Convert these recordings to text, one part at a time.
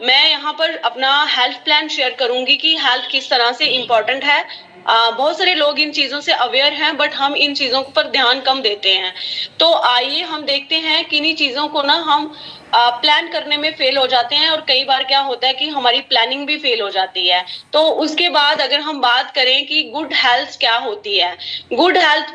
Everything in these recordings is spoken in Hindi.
मैं यहाँ पर अपना हेल्थ प्लान शेयर करूंगी कि हेल्थ किस तरह से इम्पोर्टेंट है। बहुत सारे लोग इन चीजों से अवेयर हैं, बट हम इन चीजों पर ध्यान कम देते हैं। तो आइए हम देखते हैं कि इन्हीं चीजों को ना हम प्लान करने में फेल हो जाते हैं, और कई बार क्या होता है कि हमारी प्लानिंग भी फेल हो जाती है। तो उसके बाद अगर हम बात करें कि गुड हेल्थ क्या होती है, गुड हेल्थ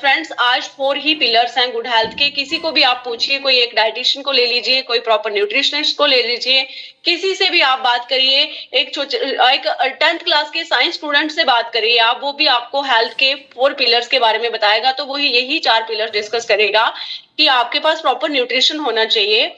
फ्रेंड्स, आज 4 ही पिलर्स हैं गुड हेल्थ के। किसी को भी आप पूछिए, कोई एक डाइटिशियन को ले लीजिए, कोई प्रॉपर न्यूट्रिशनिस्ट को ले लीजिए, किसी से भी आप बात करिए, एक 10th क्लास के साइंस स्टूडेंट से बात करिए आप, वो भी आपको हेल्थ के 4 पिलर्स के बारे में बताएगा। तो वो यही 4 पिलर डिस्कस करेगा कि आपके पास प्रॉपर न्यूट्रिशन होना चाहिए,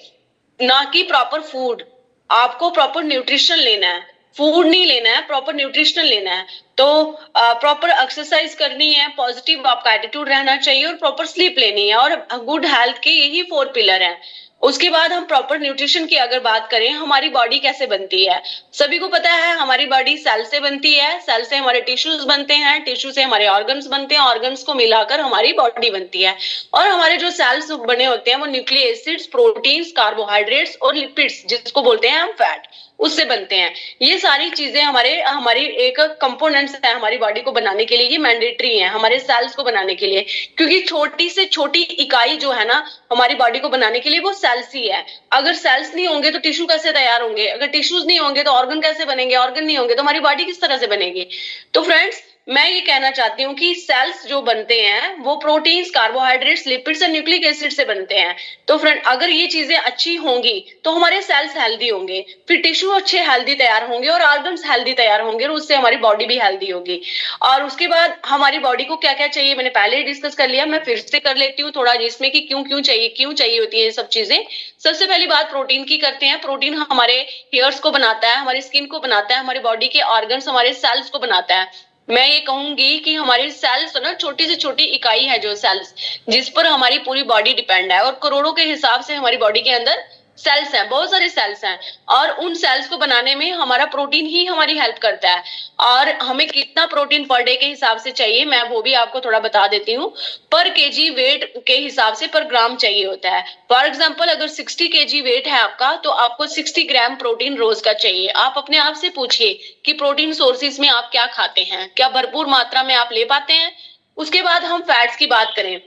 ना कि प्रॉपर फूड। आपको प्रॉपर न्यूट्रिशन लेना है, फूड नहीं लेना है, प्रॉपर न्यूट्रिशन लेना है। तो प्रॉपर एक्सरसाइज करनी है, पॉजिटिव आपका एटीट्यूड रहना चाहिए, और प्रॉपर स्लीप लेनी है। और गुड हेल्थ के यही 4 पिलर हैं। उसके बाद हम प्रॉपर न्यूट्रिशन की अगर बात करें, हमारी बॉडी कैसे बनती है। सभी को पता है हमारी बॉडी सेल से बनती है, सेल से हमारे टिश्यूज बनते हैं, टिश्यू से हमारे ऑर्गन्स बनते हैं, ऑर्गन्स को मिलाकर हमारी बॉडी बनती है। और हमारे जो सेल्स बने होते हैं वो न्यूक्लिक एसिड्स, प्रोटीन्स, कार्बोहाइड्रेट्स और लिपिड्स, जिसको बोलते हैं हम फैट, उससे बनते हैं। ये सारी चीजें हमारे हमारी एक कंपोनेंट्स है हमारी बॉडी को बनाने के लिए, ये मैंडेटरी है हमारे सेल्स को बनाने के लिए। क्योंकि छोटी से छोटी इकाई जो है ना हमारी बॉडी को बनाने के लिए, वो सेल्स ही है। अगर सेल्स नहीं होंगे तो टिश्यू कैसे तैयार होंगे, अगर टिश्यूज नहीं होंगे तो ऑर्गन कैसे बनेंगे, ऑर्गन नहीं होंगे तो हमारी बॉडी किस तरह से बनेगी। तो फ्रेंड्स, मैं ये कहना चाहती हूँ कि सेल्स जो बनते हैं वो प्रोटीन्स, कार्बोहाइड्रेट्स, लिपिड्स और न्यूक्लिक एसिड से बनते हैं। तो फ्रेंड, अगर ये चीजें अच्छी होंगी तो हमारे सेल्स हेल्दी होंगे, फिर टिश्यू अच्छे हेल्दी तैयार होंगे, और ऑर्गन्स हेल्दी तैयार होंगे, और उससे हमारी बॉडी भी हेल्दी होगी। और उसके बाद हमारी बॉडी को क्या क्या चाहिए, मैंने पहले ही डिस्कस कर लिया, मैं फिर से कर लेती हूँ थोड़ा, जिसमें कि क्यों चाहिए होती है ये सब चीजें। सबसे पहली बात प्रोटीन की करते हैं। प्रोटीन हमारे हेयर्स को बनाता है, हमारी स्किन को बनाता है, हमारी बॉडी के ऑर्गन्स, हमारे सेल्स को बनाता है। मैं ये कहूंगी कि हमारी सेल्स ना छोटी से छोटी इकाई है जो सेल्स, जिस पर हमारी पूरी बॉडी डिपेंड है, और करोड़ों के हिसाब से हमारी बॉडी के अंदर सेल्स हैं, बहुत सारे सेल्स हैं। और उन सेल्स को बनाने में हमारा प्रोटीन ही हमारी हेल्प करता है। और हमें कितना प्रोटीन पर डे के हिसाब से चाहिए, मैं वो भी आपको थोड़ा बता देती हूँ। पर केजी वेट के हिसाब से पर ग्राम चाहिए होता है। फॉर एग्जाम्पल, अगर 60 केजी वेट है आपका, तो आपको 60 ग्राम प्रोटीन रोज का चाहिए। आप अपने आप से पूछिए कि प्रोटीन सोर्सेज में आप क्या खाते हैं, क्या भरपूर मात्रा में आप ले पाते हैं। उसके बाद हम फैट्स की बात करें।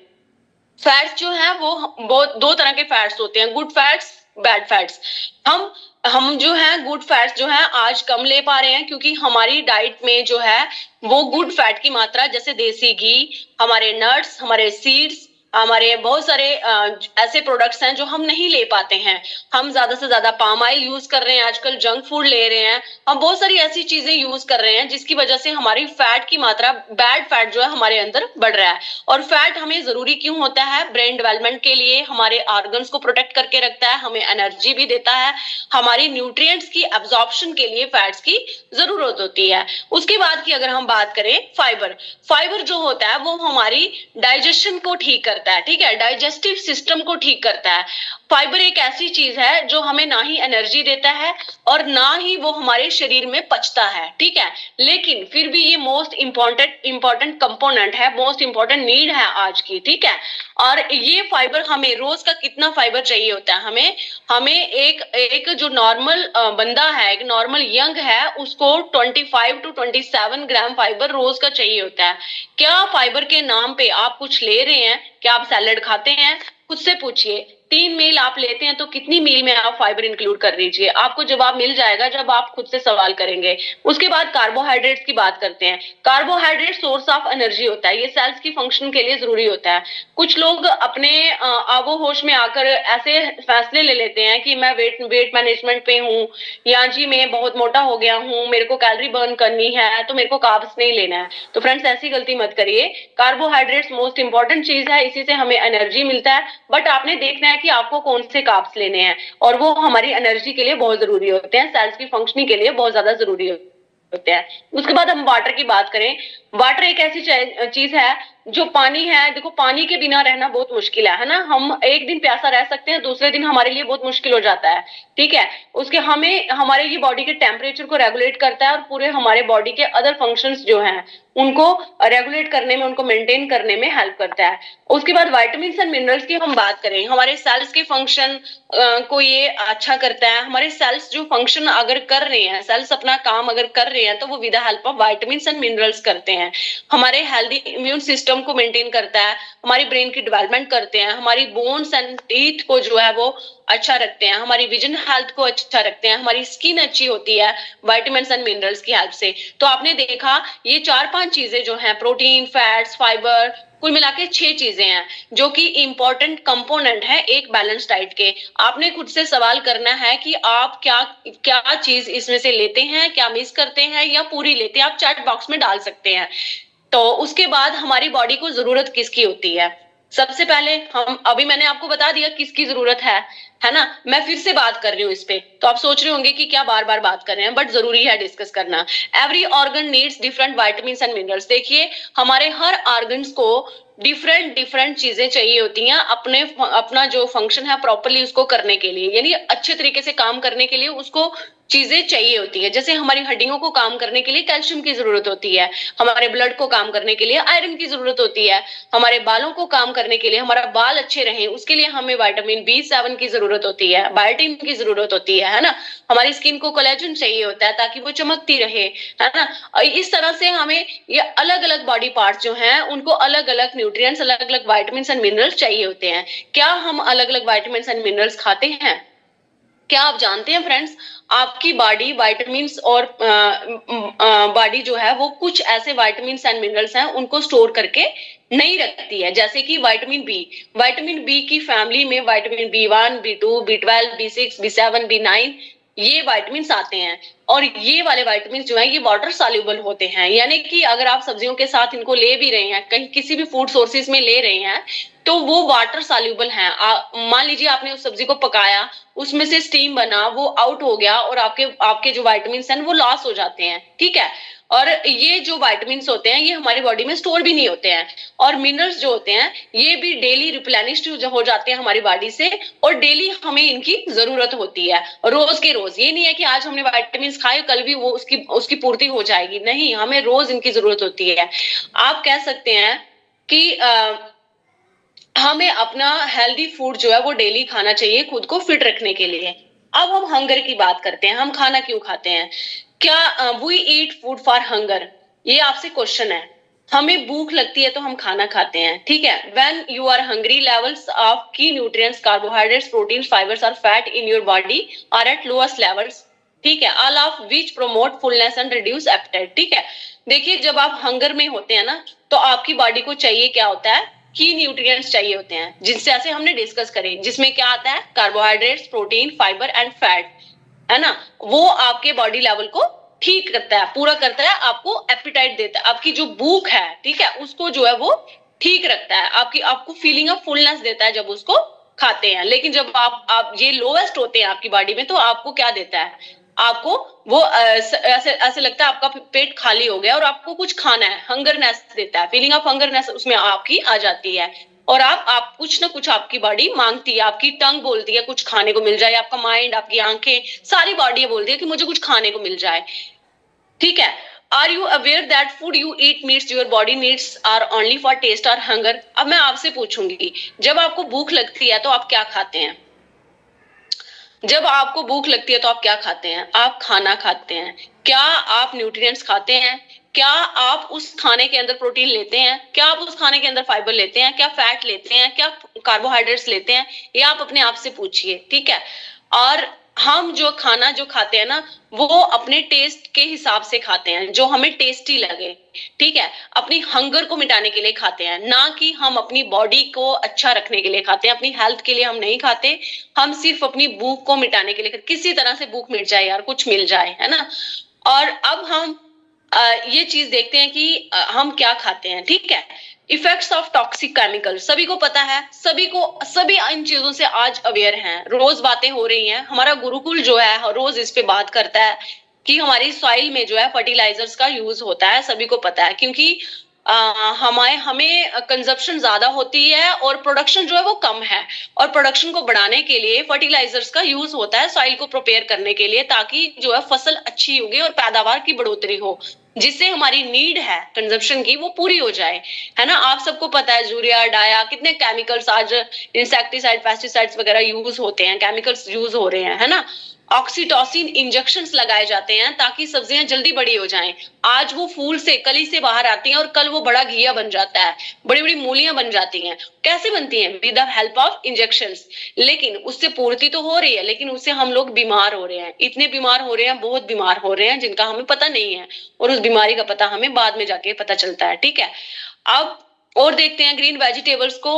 फैट्स जो है वो बहुत 2 तरह के फैट्स होते हैं, गुड फैट्स, बैड फैट्स। हम जो है गुड फैट्स जो है आज कम ले पा रहे हैं, क्योंकि हमारी डाइट में जो है वो गुड फैट की मात्रा, जैसे देसी घी, हमारे नट्स, हमारे सीड्स, हमारे बहुत सारे ऐसे प्रोडक्ट्स हैं जो हम नहीं ले पाते हैं। हम ज्यादा से ज्यादा पाम ऑयल यूज कर रहे हैं, आजकल जंक फूड ले रहे हैं, हम बहुत सारी ऐसी चीजें यूज कर रहे हैं जिसकी वजह से हमारी फैट की मात्रा, बैड फैट जो है हमारे अंदर बढ़ रहा है। और फैट हमें जरूरी क्यों होता है, ब्रेन डेवलपमेंट के लिए, हमारे ऑर्गन्स को प्रोटेक्ट करके रखता है, हमें एनर्जी भी देता है, हमारी न्यूट्रिएंट्स की एब्जॉर्प्शन के लिए फैट्स की जरूरत होती है। उसके बाद की अगर हम बात करें, फाइबर। फाइबर जो होता है वो हमारी डाइजेशन को ठीक करता है, ठीक है, डाइजेस्टिव सिस्टम को ठीक करता है। फाइबर एक ऐसी चीज है जो हमें ना ही एनर्जी देता है और ना ही वो हमारे शरीर में पचता है, ठीक है, लेकिन फिर भी ये मोस्ट इंपॉर्टेंट कंपोनेंट है, मोस्ट इंपॉर्टेंट नीड है आज की, ठीक है। और ये फाइबर हमें रोज का कितना फाइबर चाहिए होता है, हमें हमें एक जो नॉर्मल बंदा है, एक नॉर्मल यंग है, उसको 25 टू 27 ग्राम फाइबर रोज का चाहिए होता है। क्या फाइबर के नाम पे आप कुछ ले रहे हैं, क्या आप सैलेड खाते हैं, खुद से पूछिए। 3 मील आप लेते हैं तो कितनी मील में आप फाइबर इंक्लूड कर लीजिए, आपको जवाब मिल जाएगा जब आप खुद से सवाल करेंगे। उसके बाद कार्बोहाइड्रेट्स की बात करते हैं। कार्बोहाइड्रेट सोर्स ऑफ एनर्जी होता है, ये सेल्स की फंक्शन के लिए जरूरी होता है। कुछ लोग अपने आबो होश में आकर ऐसे फैसले ले लेते हैं कि मैं वेट मैनेजमेंट पे हूँ, या जी मैं बहुत मोटा हो गया हूँ, मेरे को कैलोरी बर्न करनी है तो मेरे को कार्ब्स नहीं लेना है। तो फ्रेंड्स, ऐसी गलती मत करिए। कार्बोहाइड्रेट्स मोस्ट इंपॉर्टेंट चीज है, इसी से हमें एनर्जी मिलता है, बट आपने देखना है कि आपको कौन से कार्ब्स लेने हैं, और वो हमारी एनर्जी के लिए बहुत जरूरी होते हैं, सेल्स की फंक्शनिंग के लिए बहुत ज्यादा जरूरी होते हैं। उसके बाद हम वाटर की बात करें। वाटर एक ऐसी चीज है जो पानी है, देखो पानी के बिना रहना बहुत मुश्किल है ना। हम एक दिन प्यासा रह सकते हैं, दूसरे दिन हमारे लिए बहुत मुश्किल हो जाता है, ठीक है। उसके हमें हमारे ये बॉडी के टेम्परेचर को रेगुलेट करता है और पूरे हमारे बॉडी के अदर फंक्शंस जो हैं उनको रेगुलेट करने में, उनको मेंटेन करने में हेल्प करता है। उसके बाद विटामिन्स एंड मिनरल्स की हम बात करें, हमारे सेल्स के फंक्शन को ये अच्छा करता है। हमारे सेल्स जो फंक्शन अगर कर रहे हैं, सेल्स अपना काम अगर कर रहे हैं तो वो with the help of vitamins and minerals करते हैं। हमारे हेल्दी इम्यून सिस्टम को मेंटेन करता है, हमारी ब्रेन की डेवलपमेंट करते हैं, हमारी बोन्स एंड टीथ को जो है वो अच्छा रखते हैं, हमारी विजन हेल्थ को अच्छा रखते हैं, हमारी स्किन अच्छी होती है विटामिन्स एंड मिनरल्स की हेल्प से। तो आपने देखा ये 4-5 चीजें जो हैं, प्रोटीन, फैट्स, फाइबर, कुल मिला के 6 चीजें हैं जो कि इंपॉर्टेंट कंपोनेंट है एक बैलेंस डाइट के। आपने खुद से सवाल करना है कि आप क्या क्या चीज इसमें से लेते हैं, क्या मिस करते हैं या पूरी लेते हैं, आप चैट बॉक्स में डाल सकते हैं। तो उसके बाद हमारी बॉडी को जरूरत किसकी होती है? सबसे पहले हम, अभी मैंने आपको बता दिया किसकी जरूरत है ना। मैं फिर से बात कर रही हूँ इस पे, तो आप सोच रहे होंगे कि क्या बार बार बात कर रहे हैं, बट जरूरी है डिस्कस करना। Every organ needs different vitamins and minerals. देखिए हमारे हर ऑर्गन्स को डिफरेंट डिफरेंट चीजें चाहिए होती हैं अपने अपना जो फंक्शन है प्रॉपरली उसको करने के लिए, यानी अच्छे तरीके से काम करने के लिए उसको चीजें चाहिए होती है। जैसे हमारी हड्डियों को काम करने के लिए कैल्शियम की जरूरत होती है, हमारे ब्लड को काम करने के लिए आयरन की जरूरत होती है, हमारे बालों को काम करने के लिए, हमारा बाल अच्छे रहे उसके लिए हमें विटामिन B7 की जरूरत होती है, बायोटिन की जरूरत होती है ना। हमारी स्किन को कोलेजन चाहिए होता है ताकि वो चमकती रहे, है ना। और इस तरह से हमें ये अलग अलग बॉडी पार्ट्स जो हैं उनको अलग अलग न्यूट्रिएंट्स, अलग अलग विटामिन्स एंड मिनरल्स चाहिए होते हैं। क्या हम अलग अलग विटामिन्स एंड मिनरल्स खाते हैं? क्या आप जानते हैं फ्रेंड्स, आपकी बॉडी विटामिन्स और बॉडी जो है वो कुछ ऐसे विटामिन्स एंड मिनरल्स हैं उनको स्टोर करके नहीं रखती है, जैसे कि विटामिन बी की फैमिली में vitamin B1, B2, B12, B6, B7, B9 ये विटामिन्स आते हैं। और ये वाले विटामिन्स जो है ये वाटर सॉल्युबल होते हैं, यानी कि अगर आप सब्जियों के साथ इनको ले भी रहे हैं, कहीं किसी भी फूड सोर्सेज में ले रहे हैं तो वो वाटर सॉल्युबल हैं। मान लीजिए आपने उस सब्जी को पकाया, उसमें से स्टीम बना, वो आउट हो गया और आपके आपके जो विटामिन्स हैं वो लॉस हो जाते हैं, ठीक है। और ये जो विटामिन्स होते हैं ये हमारी बॉडी में स्टोर भी नहीं होते हैं। और मिनरल्स जो होते हैं ये भी डेली रिप्लेनिश्ड हो जाते हैं हमारी बॉडी से, और डेली हमें इनकी जरूरत होती है, रोज के रोज। ये नहीं है कि आज हमने विटामिन्स खाए कल भी वो उसकी पूर्ति हो जाएगी, नहीं, हमें रोज इनकी जरूरत होती है। आप कह सकते हैं कि हमें अपना हेल्दी फूड जो है वो डेली खाना चाहिए खुद को फिट रखने के लिए। अब हम हंगर की बात करते हैं, हम खाना क्यों खाते हैं? क्या we eat food for hunger, ये आपसे क्वेश्चन है। हमें भूख लगती है तो हम खाना खाते हैं, ठीक है। When you are hungry, levels of की न्यूट्रिएंट्स, कार्बोहाइड्रेट्स, प्रोटीन, फाइबर्स और fat in your body are at lowest levels, ठीक है, all of which promote fullness and reduce appetite, ठीक है। देखिए जब आप हंगर में होते हैं ना तो आपकी बॉडी को चाहिए क्या होता है, की न्यूट्रिएंट्स चाहिए होते हैं, जिससे ऐसे हमने डिस्कस करे, जिसमें क्या आता है, carbohydrates, protein, fibre and fat, है ना। वो आपके बॉडी लेवल को ठीक करता है, पूरा करता है, आपको एपेटाइट देता है, आपकी जो भूख है, ठीक है, उसको जो है वो ठीक रखता है, आपको फीलिंग ऑफ फुलनेस देता है जब उसको खाते हैं। लेकिन जब आप ये लोएस्ट होते हैं आपकी बॉडी में तो आपको क्या देता है, आपको वो ऐसे ऐसे लगता है आपका पेट खाली हो गया और आपको कुछ खाना है, हंगरनेस देता है, फीलिंग ऑफ हंगरनेस उसमें आपकी आ जाती है। और आप कुछ ना कुछ आपकी बॉडी मांगती है, आपकी टंग बोलती है कुछ खाने को मिल जाए, आपका माइंड, आपकी आंखें, सारी बॉडी बोलती है कि मुझे कुछ खाने को मिल जाए, ठीक है। Are you aware that food you eat meets your body needs are only for taste और हंगर? अब मैं आपसे पूछूंगी, जब आपको भूख लगती है तो आप क्या खाते हैं? जब आपको भूख लगती है तो आप क्या खाते हैं? आप खाना खाते हैं। क्या आप न्यूट्रिएंट्स खाते हैं? क्या आप उस खाने के अंदर प्रोटीन लेते हैं? क्या आप उस खाने के अंदर फाइबर लेते हैं? क्या फैट लेते हैं? क्या कार्बोहाइड्रेट्स लेते हैं? ये आप अपने आप से पूछिए, ठीक है। और हम जो खाना जो खाते हैं ना वो अपने टेस्ट के हिसाब से खाते हैं, जो हमें टेस्टी लगे, ठीक है, अपनी हंगर को मिटाने के लिए खाते हैं, ना कि हम अपनी बॉडी को अच्छा रखने के लिए खाते हैं, अपनी हेल्थ के लिए हम नहीं खाते। हम सिर्फ अपनी भूख को मिटाने के लिए, किसी तरह से भूख मिट जाए यार, कुछ मिल जाए, है ना। और अब हम ये चीज देखते हैं कि हम क्या खाते हैं, ठीक है। इफेक्ट्स ऑफ टॉक्सिक केमिकल सभी को पता है, सभी इन चीजों से आज अवेयर हैं, रोज बातें हो रही हैं। हमारा गुरुकुल जो है रोज इस पे बात करता है कि हमारी सॉइल में जो है फर्टिलाइजर्स का यूज होता है, सभी को पता है, क्योंकि हमें कंजप्शन ज्यादा होती है और प्रोडक्शन जो है वो कम है। और प्रोडक्शन को बढ़ाने के लिए फर्टिलाइजर्स का यूज होता है सॉइल को प्रिपेयर करने के लिए, ताकि जो है फसल अच्छी उगे और पैदावार की बढ़ोतरी हो, जिससे हमारी नीड है कंजप्शन की वो पूरी हो जाए, है ना। आप सबको पता है यूरिया डाया कितने केमिकल्स आज इंसेक्टिसाइड पेस्टिसाइड्स वगैरह यूज होते हैं, केमिकल्स यूज हो रहे हैं, है ना। ऑक्सीटोसिन इंजेक्शंस लगाए जाते हैं ताकि सब्जियां जल्दी बड़ी हो जाएं। आज वो फूल से कली से बाहर आती हैं और कल वो बड़ा घिया बन जाता है, बड़ी बड़ी मूलियां बन जाती हैं। कैसे बनती हैं? With the help of injections. लेकिन उससे पूर्ति तो हो रही है, लेकिन उससे हम लोग बीमार हो रहे हैं, इतने बीमार हो रहे हैं, बहुत बीमार हो रहे हैं, जिनका हमें पता नहीं है, और उस बीमारी का पता हमें बाद में जाके पता चलता है। ठीक है, अब और देखते हैं ग्रीन वेजिटेबल्स को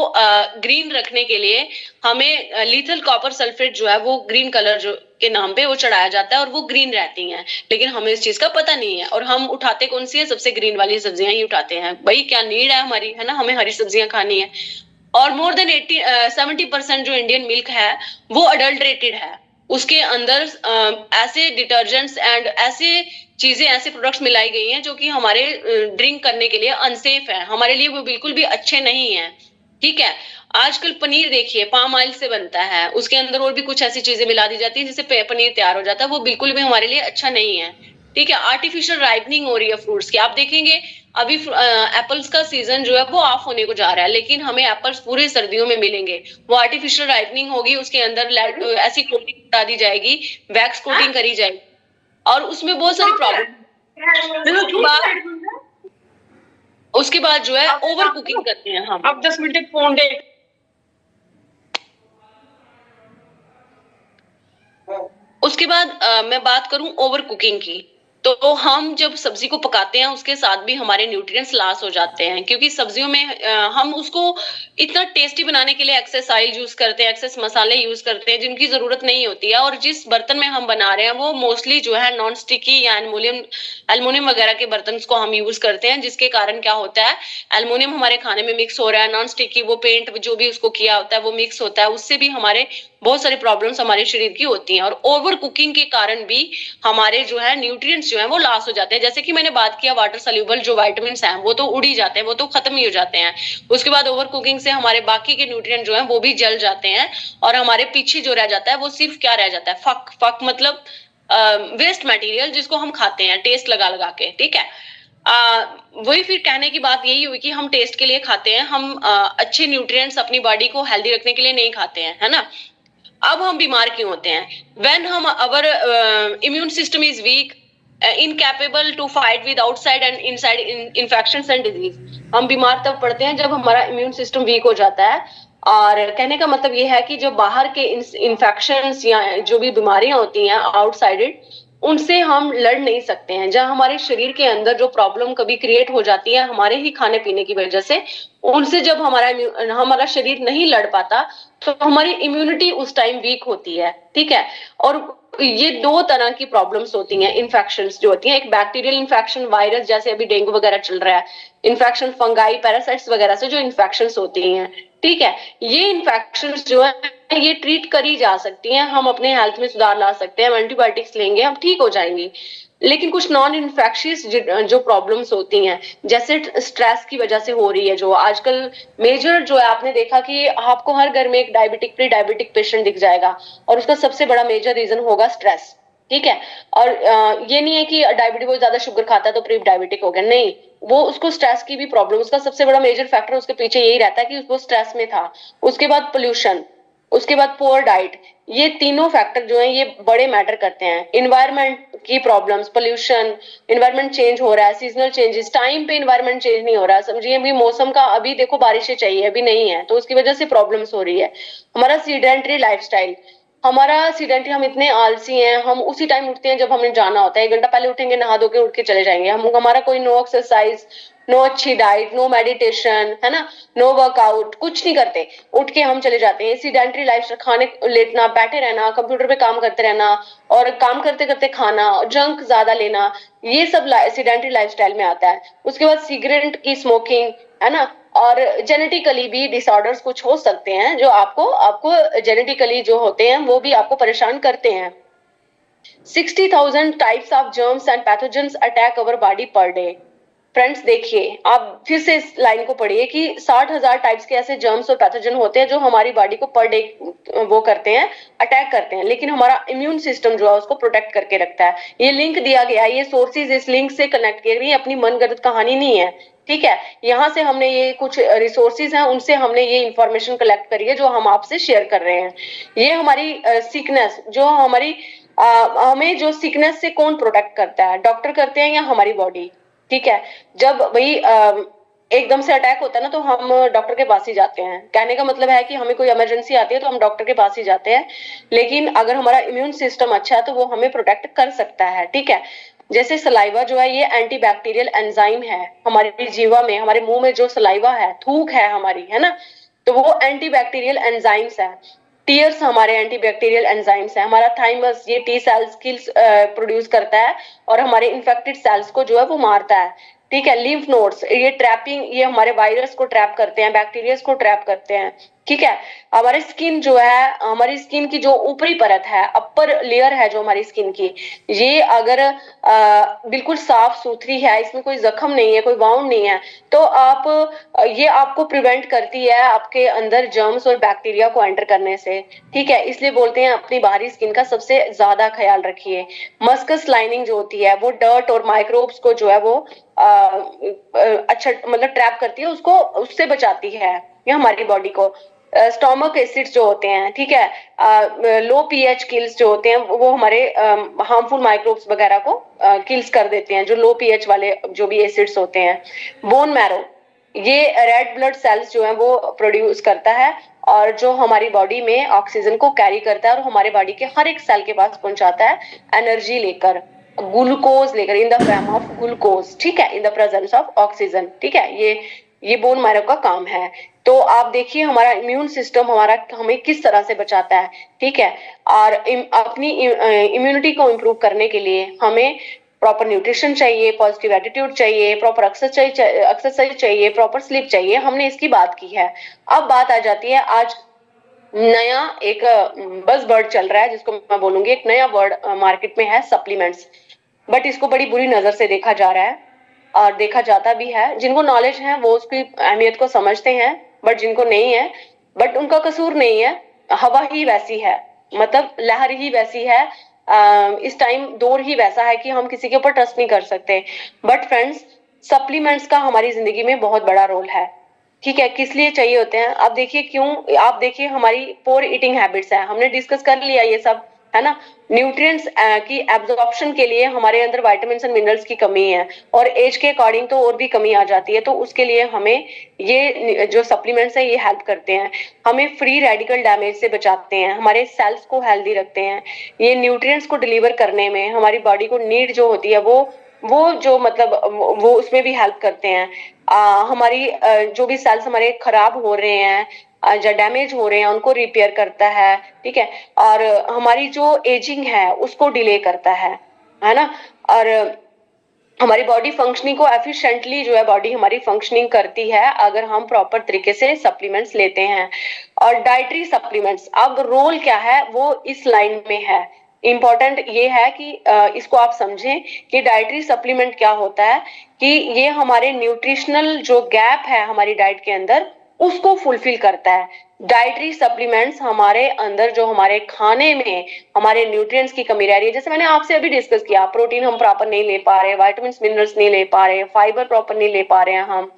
ग्रीन रखने के लिए हमें लीथल कॉपर सल्फेट जो है वो ग्रीन कलर जो के नाम पे वो चढ़ाया जाता है और वो ग्रीन रहती हैं, लेकिन हमें इस चीज का पता नहीं है। और हम उठाते कौन सी है? सबसे ग्रीन वाली सब्जियां ही उठाते हैं। भाई क्या नीड है हमारी, है ना, हमें हरी सब्जियां खानी है। और मोर देन 70% जो इंडियन मिल्क है वो अडल्ट्रेटेड है। उसके अंदर ऐसे डिटर्जेंट्स एंड ऐसे चीजें, ऐसे प्रोडक्ट्स मिलाई गई हैं जो कि हमारे ड्रिंक करने के लिए अनसेफ है, हमारे लिए वो बिल्कुल भी अच्छे नहीं है। ठीक है, आजकल पनीर देखिए पाम ऑयल से बनता है, उसके अंदर और भी कुछ ऐसी चीजें मिला दी जाती है जिससे पनीर तैयार हो जाता है, वो बिल्कुल भी हमारे लिए अच्छा नहीं है। ठीक है, आर्टिफिशियल राइपनिंग हो रही है फ्रूट्स की। आप देखेंगे अभी एप्पल्स का सीजन जो है वो ऑफ होने को जा रहा है, लेकिन हमें एप्पल्स पूरे सर्दियों में मिलेंगे। वो आर्टिफिशियल राइपनिंग होगी, उसके अंदर ऐसी कोटिंग करा दी जाएगी, वैक्स कोटिंग करी जाएगी, और उसमें बहुत सारी प्रॉब्लम। उसके बाद जो है ओवर कुकिंग करते हैं हम। अब 10 मिनट फोन दे। उसके बाद मैं बात करूं ओवर कुकिंग की, तो हम जब सब्जी को पकाते हैं उसके साथ भी हमारे न्यूट्रिएंट्स लॉस हो जाते हैं, क्योंकि सब्जियों में हम उसको इतना टेस्टी बनाने के लिए एक्सेस ऑयल यूज करते हैं, एक्सेस मसाले यूज करते हैं जिनकी जरूरत नहीं होती है। और जिस बर्तन में हम बना रहे हैं वो मोस्टली जो है नॉन स्टिकी या एल्युमिनियम वगैरह के बर्तन को हम यूज करते हैं, जिसके कारण क्या होता है, एल्युमिनियम हमारे खाने में मिक्स हो रहा है, नॉन स्टिकी वो पेंट जो भी उसको किया होता है वो मिक्स होता है, उससे भी हमारे बहुत सारी प्रॉब्लम्स हमारे शरीर की होती हैं। और ओवर कुकिंग के कारण भी हमारे जो है न्यूट्रिएंट्स जो है वो लॉस हो जाते हैं। जैसे कि मैंने बात किया वाटर सॉल्युबल जो विटामिन्स हैं वो तो उड़ ही जाते हैं, वो तो खत्म ही हो जाते हैं। उसके बाद ओवर कुकिंग से हमारे बाकी के न्यूट्रिएंट जो है वो भी जल जाते हैं, और हमारे पीछे जो रह जाता है वो सिर्फ क्या रह जाता है, फक। फक मतलब वेस्ट मटेरियल जिसको हम खाते हैं टेस्ट लगा लगा के। ठीक है, वही फिर कहने की बात यही हुई कि हम टेस्ट के लिए खाते हैं, हम अच्छे न्यूट्रिएंट्स अपनी बॉडी को हेल्दी रखने के लिए नहीं खाते हैं, है ना। अब हम बीमार क्यों होते हैं? व्हेन हम our immune system is weak, incapable to fight with outside and inside infections and disease. हम बीमार तब पड़ते हैं जब हमारा इम्यून सिस्टम वीक हो जाता है। और कहने का मतलब ये है कि जो बाहर के इन्फेक्शंस या जो भी बीमारियां होती हैं आउटसाइडेड, उनसे हम लड़ नहीं सकते हैं। जहां हमारे शरीर के अंदर जो प्रॉब्लम कभी क्रिएट हो जाती है हमारे ही खाने पीने की वजह से, उनसे जब हमारा शरीर नहीं लड़ पाता तो हमारी इम्यूनिटी उस टाइम वीक होती है। ठीक है, और ये दो तरह की प्रॉब्लम्स होती हैं, इन्फेक्शंस जो होती हैं, एक बैक्टीरियल इन्फेक्शन, वायरस जैसे अभी डेंगू वगैरह चल रहा है, इन्फेक्शन फंगाई पैरासाइट्स वगैरह से जो इन्फेक्शंस होती हैं। ठीक है, ये इन्फेक्शंस जो है ये ट्रीट करी जा सकती हैं, हम अपने हेल्थ में सुधार ला सकते हैं, हम एंटीबायोटिक्स लेंगे हम ठीक हो जाएंगी। लेकिन कुछ नॉन इन्फेक्शियस जो प्रॉब्लम्स होती हैं, जैसे स्ट्रेस की वजह से हो रही है जो आजकल मेजर जो है, आपने देखा कि आपको हर घर में एक डायबिटिक प्री डायबिटिक पेशेंट दिख जाएगा, और उसका सबसे बड़ा मेजर रीजन होगा स्ट्रेस। ठीक है, और ये नहीं है कि डायबिटिक बहुत ज्यादा शुगर खाता है तो प्री डायबिटिक हो गया, नहीं, वो उसको स्ट्रेस की भी प्रॉब्लम, उसका सबसे बड़ा मेजर फैक्टर उसके पीछे यही रहता है कि वो स्ट्रेस में था। उसके बाद पोल्यूशन, उसके बाद पुअर डाइट, ये तीनों फैक्टर जो हैं ये बड़े मैटर करते हैं। इन्वायरमेंट की प्रॉब्लम्स, पोल्यूशन, इन्वायरमेंट चेंज हो रहा है, सीजनल चेंजेस, टाइम पे इन्वायरमेंट चेंज नहीं हो रहा है, समझिए अभी मौसम का, अभी देखो बारिशें चाहिए अभी नहीं है, तो उसकी वजह से प्रॉब्लम्स हो रही है। हमारा सीडेंटरी लाइफस्टाइल, हम इतने आलसी हैं, हम उसी टाइम उठते हैं जब हमें जाना होता है, 1 घंटा पहले उठेंगे, नहा धो के उठ के चले जाएंगे हम, हमारा कोई नो एक्सरसाइज, नो अच्छी डाइट, नो मेडिटेशन, है ना, नो वर्कआउट, कुछ नहीं करते, उठ के हम चले जाते हैं। सीडेंटरी लाइफ, खाने लेटना, बैठे रहना, कंप्यूटर पे काम करते रहना, और काम करते करते खाना, जंक ज्यादा लेना, ये सब सीडेंटरी लाइफस्टाइल में आता है। उसके बाद सिगरेट की स्मोकिंग, है ना, और जेनेटिकली भी डिसऑर्डर्स कुछ हो सकते हैं जो आपको आपको जेनेटिकली जो होते हैं वो भी आपको परेशान करते हैं। 60,000 types of germs and pathogens attack our body per day. Friends देखिए, आप फिर से इस लाइन को पढ़िए कि 60,000 टाइप्स के ऐसे जर्म्स और पैथोजन होते हैं जो हमारी बॉडी को पर डे वो करते हैं, अटैक करते हैं, लेकिन हमारा इम्यून सिस्टम जो है उसको प्रोटेक्ट करके रखता है। ये लिंक दिया गया है, ये सोर्सेज इस लिंक से कनेक्ट किए गए, ये अपनी मनगढ़ंत कहानी नहीं है, ठीक है। यहाँ से हमने ये कुछ रिसोर्सेज हैं, उनसे हमने ये इंफॉर्मेशन कलेक्ट करी है जो हम आपसे शेयर कर रहे हैं। ये हमारी सिकनेस जो हमारी हमें जो सिकनेस से कौन प्रोटेक्ट करता है, डॉक्टर करते हैं या हमारी बॉडी, ठीक है। जब वही एकदम से अटैक होता है ना तो हम डॉक्टर के पास ही जाते हैं। कहने का मतलब है कि हमें कोई इमरजेंसी आती है तो हम डॉक्टर के पास ही जाते हैं, लेकिन अगर हमारा इम्यून सिस्टम अच्छा है तो वो हमें प्रोटेक्ट कर सकता है, ठीक है। जैसे सलाइवा जो है ये एंटीबैक्टीरियल एंजाइम है, हमारी जीवा में, हमारे मुंह में जो सलाइवा है, थूक है हमारी, है ना, तो वो एंटीबैक्टीरियल एंजाइम्स है। टीयर्स हमारे एंटीबैक्टीरियल एंजाइम्स है। हमारा थाइमस ये टी सेल्स किल्स प्रोड्यूस करता है और हमारे इन्फेक्टेड सेल्स को जो है वो मारता है, ठीक है। लिम्फ नोड्स ये ट्रैपिंग, ये हमारे वायरस को ट्रैप करते हैं, बैक्टीरिया को ट्रैप करते हैं, ठीक है। हमारी स्किन जो है, हमारी स्किन की जो ऊपरी परत है, अपर लेयर है जो हमारी स्किन की, ये अगर बिल्कुल साफ सुथरी है, इसमें कोई जख्म नहीं है, कोई वाउंड नहीं है, तो आप ये आपको प्रिवेंट करती है आपके अंदर जर्म्स और बैक्टीरिया को एंटर करने से, ठीक है। इसलिए बोलते हैं अपनी बाहरी स्किन का सबसे ज्यादा ख्याल रखिए। मस्कस लाइनिंग जो होती है वो डर्ट और माइक्रोब्स को जो है वो अच्छा मतलब ट्रैप करती है, उसको उससे बचाती है ये हमारी बॉडी को। स्टोमक एसिड्स जो होते हैं, ठीक है, लो पीएच किल्स जो होते हैं वो हमारे हार्मफुल माइक्रोब्स वगैरह को किल्स कर देते हैं, जो लो पीएच वाले जो भी एसिड्स होते हैं। बोन मैरो ये रेड ब्लड सेल्स जो है वो प्रोड्यूस करता है और जो हमारी बॉडी में ऑक्सीजन को कैरी करता है और हमारे बॉडी के हर एक सेल के पास पहुंचाता है एनर्जी लेकर, ग्लूकोज लेकर, in the form of glucose, ठीक है, in the presence of oxygen, ठीक है। ये बोन मैरो का काम है। तो आप देखिए हमारा इम्यून सिस्टम हमारा हमें किस तरह से बचाता है, ठीक है। और अपनी इम्यूनिटी को इम्प्रूव करने के लिए हमें प्रॉपर न्यूट्रिशन चाहिए, पॉजिटिव एटीट्यूड चाहिए, प्रॉपर एक्सरसाइज चाहिए, प्रॉपर स्लीप चाहिए, हमने इसकी बात की है। अब बात आ जाती है, आज नया एक बस वर्ड चल रहा है जिसको मैं बोलूंगी, एक नया वर्ड मार्केट में है, सप्लीमेंट्स। बट इसको बड़ी बुरी नजर से देखा जा रहा है और देखा जाता भी है। जिनको नॉलेज है वो उसकी अहमियत को समझते हैं, बट जिनको नहीं है, बट उनका कसूर नहीं है, हवा ही वैसी है, मतलब लहर ही वैसी है, इस टाइम दौर ही वैसा है कि हम किसी के ऊपर ट्रस्ट नहीं कर सकते। बट फ्रेंड्स, सप्लीमेंट्स का हमारी जिंदगी में बहुत बड़ा रोल है, ठीक है। किस लिए चाहिए होते हैं, आप देखिए क्यों, आप देखिए हमारी पोर ईटिंग हैबिट्स है, हमने डिस्कस कर लिया ये सब, है ना। न्यूट्रिएंट्स की एब्जॉर्प्शन के लिए हमारे अंदर विटामिन्स एंड मिनरल्स की कमी है और एज के अकॉर्डिंग तो और भी कमी आ जाती है, तो उसके लिए हमें ये जो सप्लीमेंट्स है ये हेल्प करते हैं, हमें फ्री रेडिकल डैमेज से बचाते हैं, हमारे सेल्स को हेल्दी रखते हैं, ये न्यूट्रिएंट्स को डिलीवर करने में हमारी बॉडी को नीड जो होती है वो जो मतलब वो उसमें भी हेल्प करते हैं। हमारी जो भी सेल्स हमारे खराब हो रहे हैं या डैमेज हो रहे हैं उनको रिपेयर करता है, ठीक है। और हमारी जो एजिंग है उसको डिले करता है ना। और हमारी बॉडी फंक्शनिंग को एफिशिएंटली जो है बॉडी हमारी फंक्शनिंग करती है अगर हम प्रॉपर तरीके से सप्लीमेंट्स लेते हैं। और डाइटरी सप्लीमेंट्स, अब रोल क्या है वो इस लाइन में है, इम्पोर्टेंट ये है कि इसको आप समझें कि डाइटरी सप्लीमेंट क्या होता है, कि ये हमारे न्यूट्रिशनल जो गैप है हमारी डाइट के अंदर उसको फुलफिल करता है। डाइटरी सप्लीमेंट्स हमारे अंदर जो हमारे खाने में हमारे न्यूट्रिएंट्स की कमी रह रही है, जैसे मैंने आपसे अभी डिस्कस किया, प्रोटीन हम प्रॉपर नहीं ले पा रहे, विटामिन्स मिनरल्स नहीं ले पा रहे, फाइबर प्रॉपर नहीं ले पा रहे हैं हम,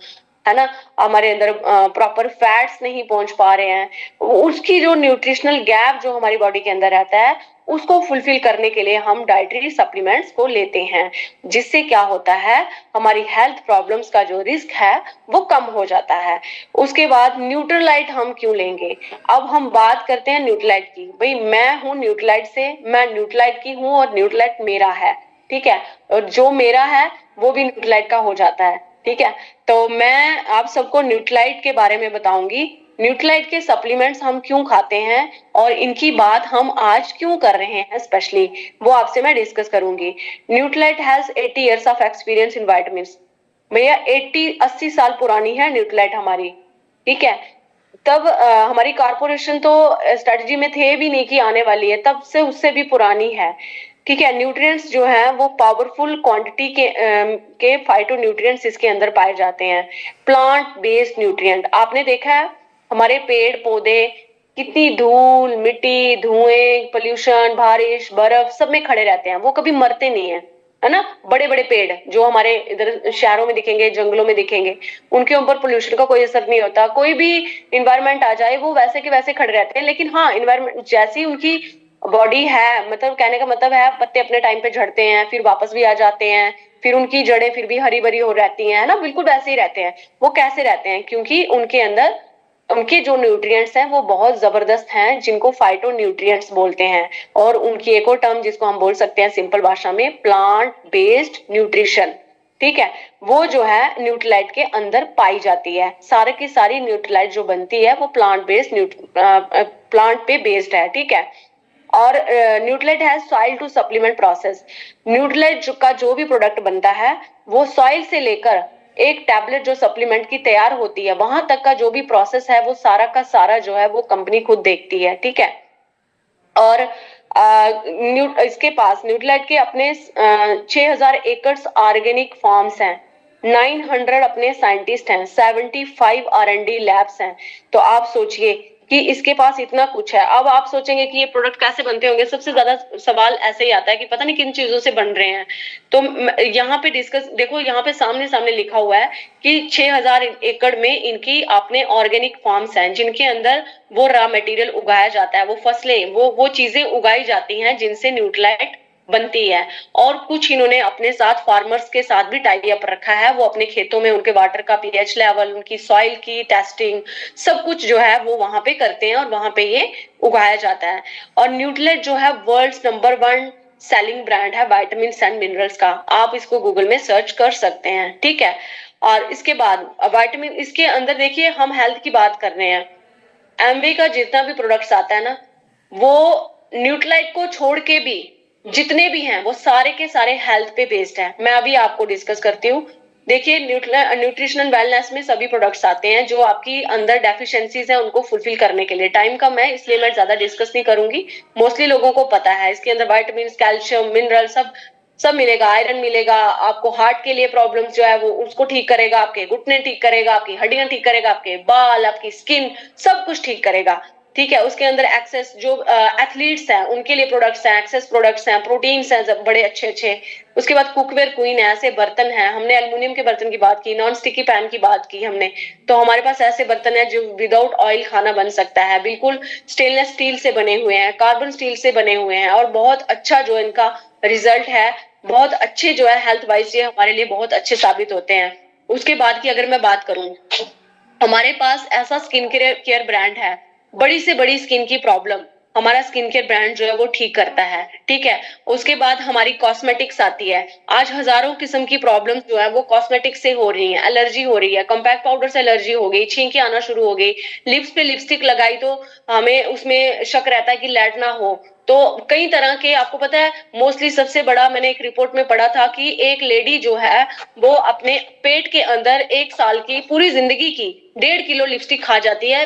है ना, हमारे अंदर प्रॉपर फैट्स नहीं पहुंच पा रहे हैं, उसकी जो न्यूट्रिशनल गैप जो हमारी बॉडी के अंदर रहता है उसको फुलफिल करने के लिए हम डाइटरी सप्लीमेंट्स को लेते हैं, जिससे क्या होता है हमारी हेल्थ प्रॉब्लम्स का जो रिस्क है वो कम हो जाता है। उसके बाद न्यूट्रलाइट हम क्यों लेंगे, अब हम बात करते हैं न्यूट्रलाइट की। भाई मैं हूँ न्यूट्रलाइट से, मैं न्यूट्रलाइट की हूँ और न्यूट्रलाइट मेरा है, ठीक है, और जो मेरा है वो भी न्यूट्रलाइट का हो जाता है, ठीक है। तो मैं आप सबको न्यूट्रलाइट के बारे में बताऊंगी, न्यूट्रलाइट के सप्लीमेंट्स हम क्यों खाते हैं और इनकी बात हम आज क्यों कर रहे हैं स्पेशली, वो आपसे मैं डिस्कस करूंगी। Nutrilite has 80 years of experience in vitamins. भैया 80 साल पुरानी है न्यूट्रलाइट हमारी, ठीक है। तब हमारी कारपोरेशन तो स्ट्रेटजी में थे भी नहीं कि आने वाली है, तब से उससे भी पुरानी है। ठीक है। न्यूट्रिएंट्स जो है वो पावरफुल क्वांटिटी के फाइटो न्यूट्रिएंट्स इसके अंदर पाए जाते हैं। प्लांट बेस्ड न्यूट्रिएंट, आपने देखा है हमारे पेड़ पौधे कितनी धूल मिट्टी धुएं पोल्यूशन बारिश बर्फ सब में खड़े रहते हैं, वो कभी मरते नहीं है ना। बड़े बड़े पेड़ जो हमारे इधर शहरों में दिखेंगे जंगलों में दिखेंगे, उनके ऊपर पोल्यूशन का कोई असर नहीं होता, कोई भी इन्वायरमेंट आ जाए वो वैसे के वैसे खड़े रहते हैं। लेकिन हाँ, इन्वायरमेंट जैसी उनकी बॉडी है, मतलब कहने का मतलब है पत्ते अपने टाइम पे झड़ते हैं फिर वापस भी आ जाते हैं, फिर उनकी जड़ें फिर भी हरी भरी हो रहती हैं, है ना, बिल्कुल वैसे ही रहते हैं। वो कैसे रहते हैं? क्योंकि उनके अंदर उनके जो न्यूट्रिएंट्स हैं वो बहुत जबरदस्त हैं, जिनको फाइटो न्यूट्रिएंट्स बोलते हैं। और उनकी एक और टर्म जिसको हम बोल सकते हैं सिंपल भाषा में, प्लांट बेस्ड न्यूट्रिशन। ठीक है, वो जो है न्यूट्रीलाइट के अंदर पाई जाती है। सारे की सारी न्यूट्रीलाइट जो बनती है वो प्लांट पे बेस्ड है। ठीक है। और न्यूट्रीलाइट है soil to supplement process. Nutrilite का जो भी प्रोडक्ट बनता है वो सॉइल से लेकर एक टैबलेट जो सप्लीमेंट की तैयार होती है वहां तक का जो भी प्रोसेस है वो सारा का सारा जो है वो कंपनी खुद देखती है। ठीक है। और इसके पास न्यूट्रीलाइट के अपने 6000 एकड़ ऑर्गेनिक फार्म्स हैं, 900 अपने साइंटिस्ट हैं, 75 R&D लैब्स हैं। तो आप सोचिए कि इसके पास इतना कुछ है। अब आप सोचेंगे कि ये प्रोडक्ट कैसे बनते होंगे, सबसे ज्यादा सवाल ऐसे ही आता है कि पता नहीं किन चीजों से बन रहे हैं। तो यहाँ पे डिस्कस देखो, यहाँ पे सामने सामने लिखा हुआ है कि 6000 एकड़ में इनकी अपने ऑर्गेनिक फार्म्स हैं, जिनके अंदर वो रॉ मटेरियल उगाया जाता है, वो फसलें वो चीजें उगाई जाती हैं जिनसे न्यूट्रीलाइट बनती है। और कुछ इन्होंने अपने साथ फार्मर्स के साथ भी टाई अप रखा है, वो अपने खेतों में उनके वाटर का पीएच लेवल, उनकी सॉइल की टेस्टिंग, सब कुछ जो है वो वहां पे करते हैं और वहां पे ये उगाया जाता है। और न्यूट्रीलाइट जो है वर्ल्ड्स नंबर 1 सेलिंग ब्रांड है विटामिन एंड मिनरल्स का। आप इसको गूगल में सर्च कर सकते हैं। ठीक है। और इसके बाद विटामिन, इसके अंदर देखिए हम हेल्थ की बात कर रहे हैं, एमवे का जितना भी प्रोडक्ट्स आता है ना, वो न्यूट्रीलाइट को छोड़ के भी जितने भी हैं वो सारे के सारे हेल्थ पे बेस्ड है। मैं अभी आपको डिस्कस करती हूँ। देखिए न्यूट्रिशनल वेलनेस में सभी प्रोडक्ट्स आते हैं जो आपकी अंदर डेफिशिएंसीज है उनको फुलफिल करने के लिए। टाइम कम है इसलिए मैं ज्यादा डिस्कस नहीं करूंगी, मोस्टली लोगों को पता है। इसके अंदर विटामिन कैल्शियम मिनरल सब सब मिलेगा, आयरन मिलेगा आपको। हार्ट के लिए प्रॉब्लम्स जो है वो उसको ठीक करेगा, आपके घुटने ठीक करेगा, आपकी हड्डियां ठीक करेगा, आपके बाल आपकी स्किन सब कुछ ठीक करेगा। ठीक है। उसके अंदर एक्सेस जो एथलीट्स हैं उनके लिए प्रोडक्ट्स हैं, एक्सेस प्रोडक्ट्स हैं, प्रोटीन्स हैं बड़े अच्छे अच्छे। उसके बाद कुकवेयर क्वीन है, ऐसे बर्तन हैं, हमने एल्युमिनियम के बर्तन की बात की, नॉन स्टिकी पैन की बात की हमने, तो हमारे पास ऐसे बर्तन है जो विदाउट ऑयल खाना बन सकता है, बिल्कुल स्टेनलेस स्टील से बने हुए हैं, कार्बन स्टील से बने हुए हैं, और बहुत अच्छा जो इनका रिजल्ट है, बहुत अच्छे जो है हेल्थ वाइज ये हमारे लिए बहुत अच्छे साबित होते हैं। उसके बाद की अगर मैं बात करूं, हमारे पास ऐसा स्किन केयर ब्रांड है, बड़ी से बड़ी स्किन की प्रॉब्लम हमारा स्किन केयर ब्रांड जो है वो ठीक करता है। ठीक है। उसके बाद हमारी कॉस्मेटिक्स आती है। आज हजारों किस्म की प्रॉब्लम जो है वो कॉस्मेटिक्स से हो रही है, एलर्जी हो रही है, कॉम्पैक्ट पाउडर से एलर्जी हो गई, छींकें आना शुरू हो गई, लिप्स पे लिपस्टिक लगाई तो हमें उसमें शक रहता है कि लैट ना हो। तो कई तरह के, आपको पता है मोस्टली सबसे बड़ा मैंने एक रिपोर्ट में पढ़ा था कि एक लेडी जो है वो अपने पेट के अंदर 1 साल की पूरी जिंदगी की 1.5 किलो लिपस्टिक खा जाती है